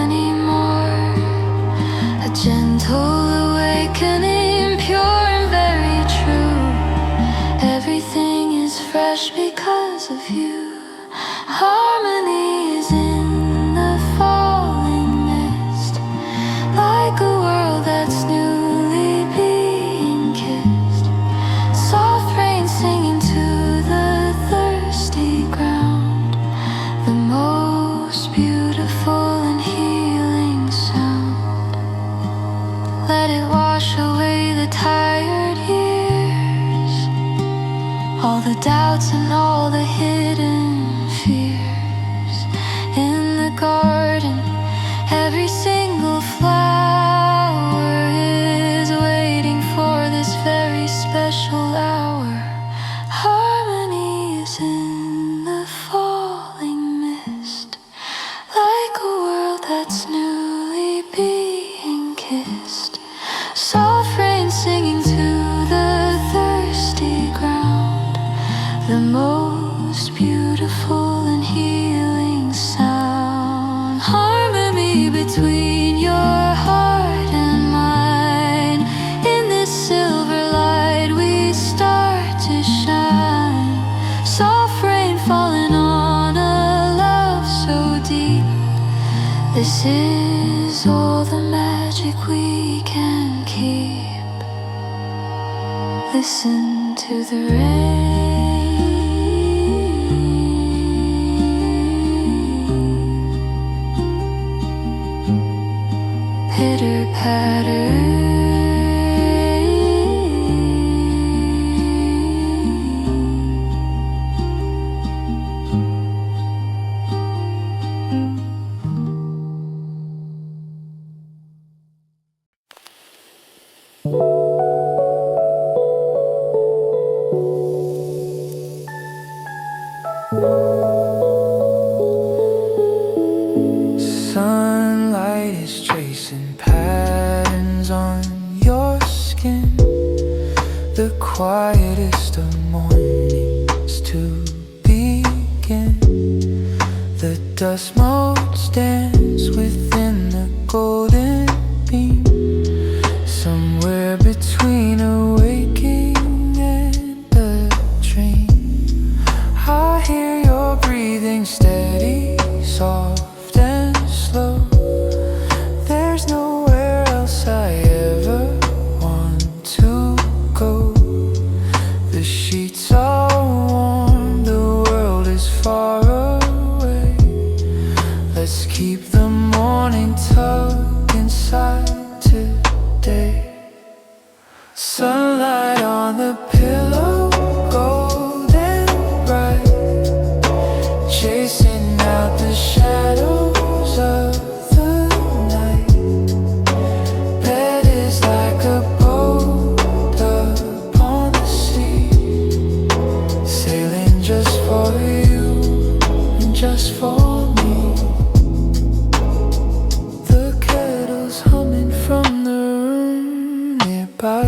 anymore. A gentle awakening, pure and very true. Everything is fresh because of you. Harmony is in the falling mist, like a world that's newly being kissed. Soft rain singing to the thirsty ground, the most beautiful and healing sound. Let it wash away the tired years, all the doubts and all the hidden fears. In the garden, every single flower is waiting for this very special hour. Harmony is in the falling mist, like a world that's newly being kissed. Soft rain singing to the thirsty ground, the most beautiful and healing sound. Harmony between your heart and mine. In this silver light we start to shine. Soft rain falling on a love so deep. This is all the magic we can keep. Listen to the rain. Pitter patter. Sunlight is tracing patterns on your skin. The quietest of mornings to begin. The dust motes dance within the golden beam. Somewhere between a waking and a dream. I hear your breathing steady, soft and slow. There's nowhere else I ever want to go. The sheets are warm, the world is far away. Let's keep the morning tucked inside today. Sunlight on the pillow, golden bright, chasing out the shadows of the night. Bed is like a boat upon the sea, sailing just for you and just for me. The kettle's humming from the room nearby,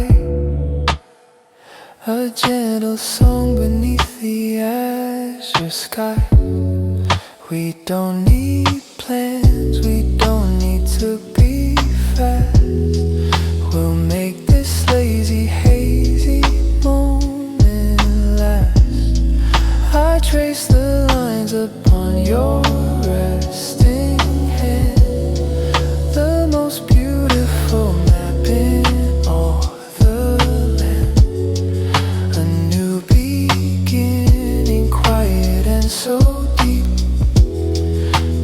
a gentle song beneath the azure sky. We don't need plans, we don't need to be fast. We'll make this lazy, hazy moment last. I trace the lines upon your resting head, the most beautiful map in all the land. A new beginning, quiet and so deep,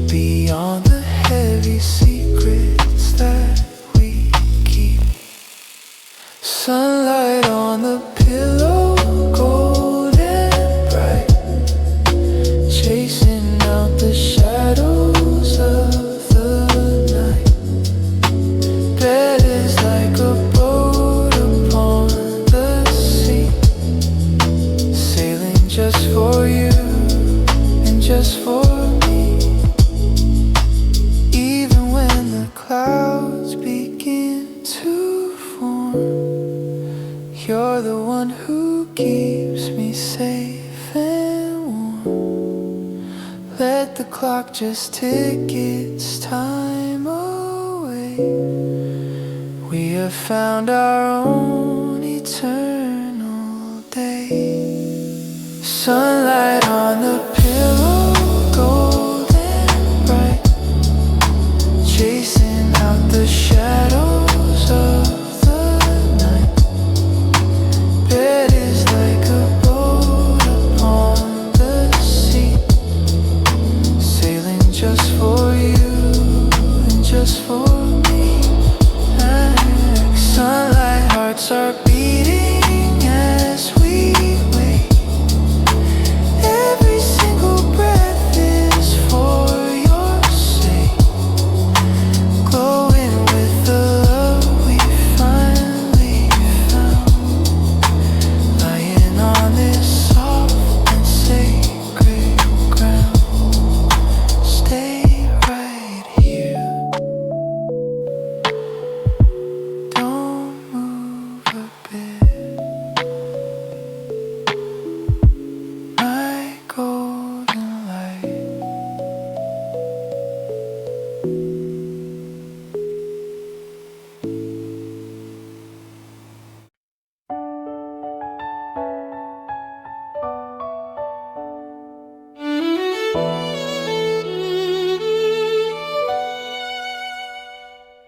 beyond the heavy secrets that we someone who keeps me safe and warm. Let the clock just tick its time away. We have found our own eternal day. Sunlight on the pillow, golden bright, chasing out the shadows of the night. Bed is like a boat upon the sea, sailing just for you and just for me. Like sunlight, hearts are beating as we wait. Every single breath is for your sake, glowing with the love we finally found. Lying on this soft and sacred ground, stay right here. Don't move a bit. My golden light.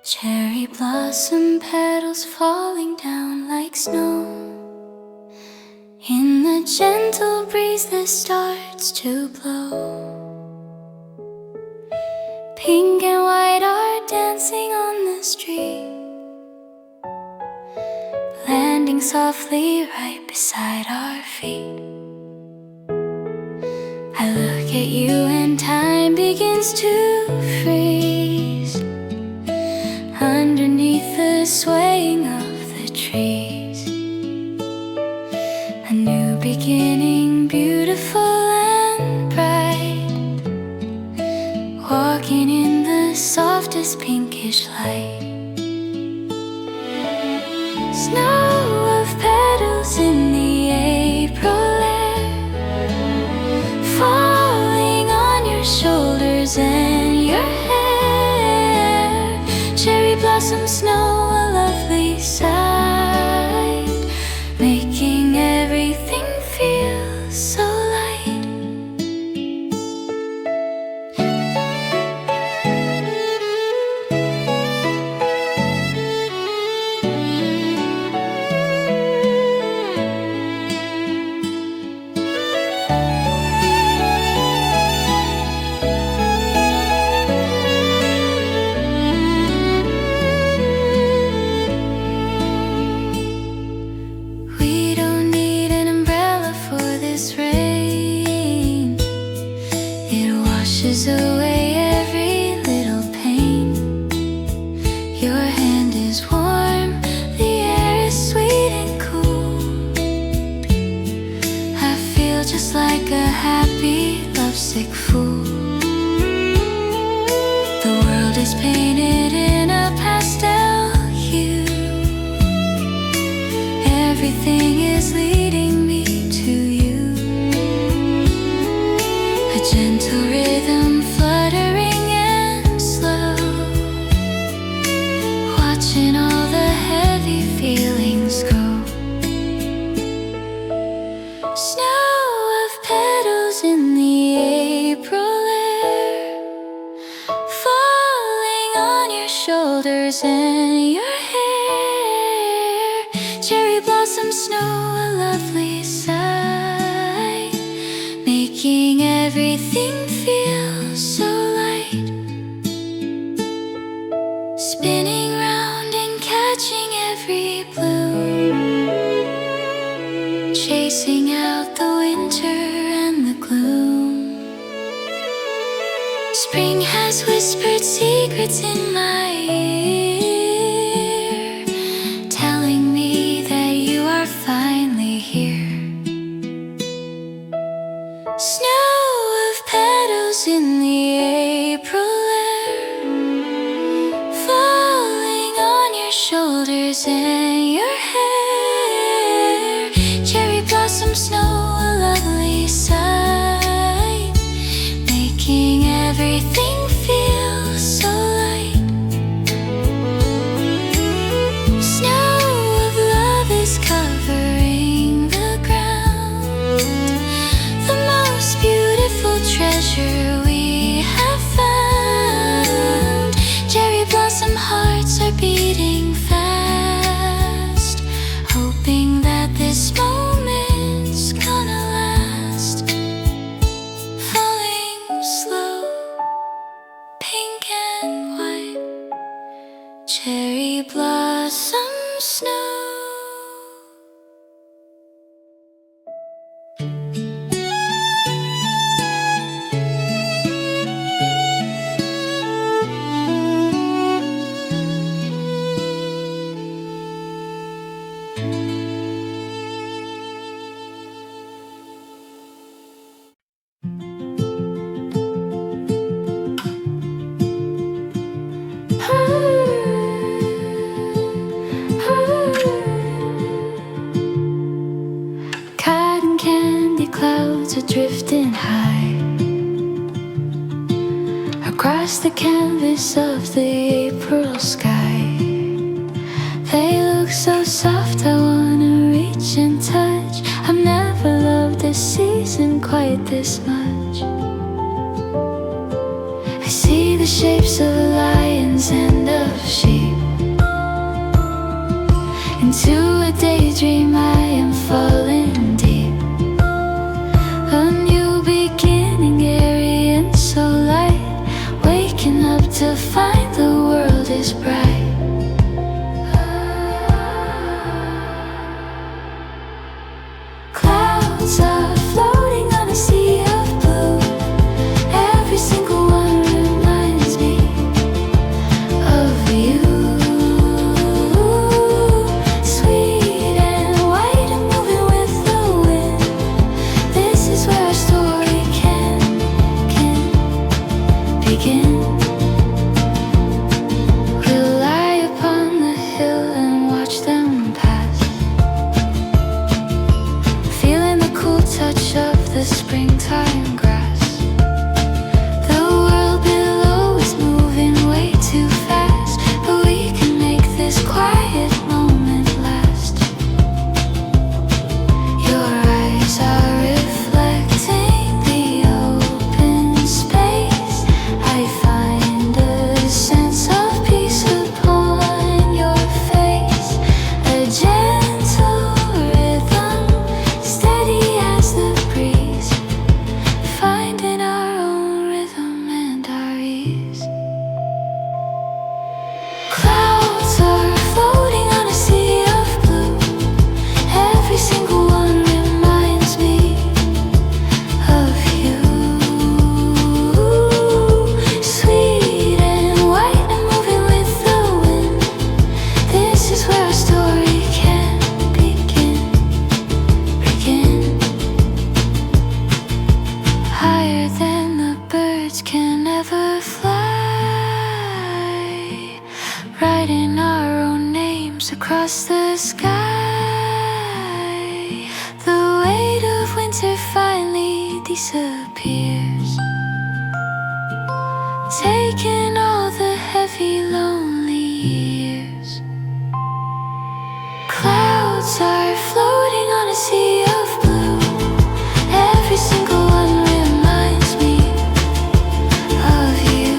Cherry blossom petals falling down like snow in the gentle breeze that starts to blow. Pink and white are dancing on the street, landing softly right beside our feet. I look at you and time begins to freeze underneath the swaying of the trees. A new beginning, beautiful and bright, walking in the softest pinkish light. Snow of petals in the April air, falling on your shoulders and your hair. Cherry blossom snow, a lovely sight, making everything feel so light. We don't need an umbrella for this rain. It washes away every little pain. Your hand is warm, the air is sweet and cool. I feel just like a happy, lovesick fool. The world is painted in a pastel hue. Everything is leading me to you. A gentle rhythm fluttering and slow, watching all the heavy feelings go. Snow of petals in the April air, falling on your shoulders and your hair. Cherry blossom snow, a lovely sight, making everything feel so light. Spinning round and catching every bloom, chasing out the winter and the gloom. Spring has whispered secrets in my ear, telling me that you are finally here. Snow of petals in the April air, falling on your shoulders and your hair. cherry blossom snow. Cotton candy clouds are drifting high across the canvas of the April sky. They look so soft, I wanna reach and touch. I've never loved a season quite this much. I see the shapes of lions and of sheep. Into a daydream I am falling deep. A new beginning, airy and so light. Waking up to find the world is bright. Clouds are floating on a sea of blue. Every single one reminds me of you. Sweet and white and moving with the wind. This is where our story can begin. We'll lie upon the hill and watch them pass, feeling the cool touch of the springtime grass. The world below is moving way too fast, but we can make this quiet moment last. Your eyes are reflecting the open space. I find a sense of peace upon your face. A gentle rhythm, steady as the breeze. Finding our own rhythm and our ease. Clouds are floating on a sea of blue. Every single one reminds me of you. Sweet and white and moving with the wind. This is where our story can begin. Higher than the birds can ever fly, writing our own names across the sky. The weight of winter finally disappears, taking all the heavy, lonely years. Clouds are floating on a sea of blue. Every single one reminds me of you.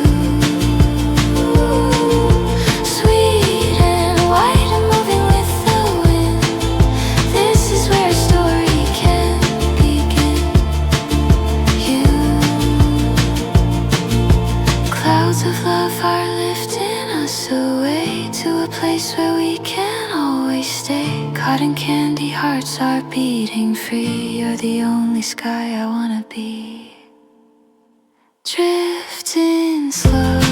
Sweet and white and moving with the wind. This is where our story can begin. You. Clouds of love are lifting us away to a place where we can always stay. Cotton candy hearts are beating free. You're the only sky I wanna be. Drifting slow.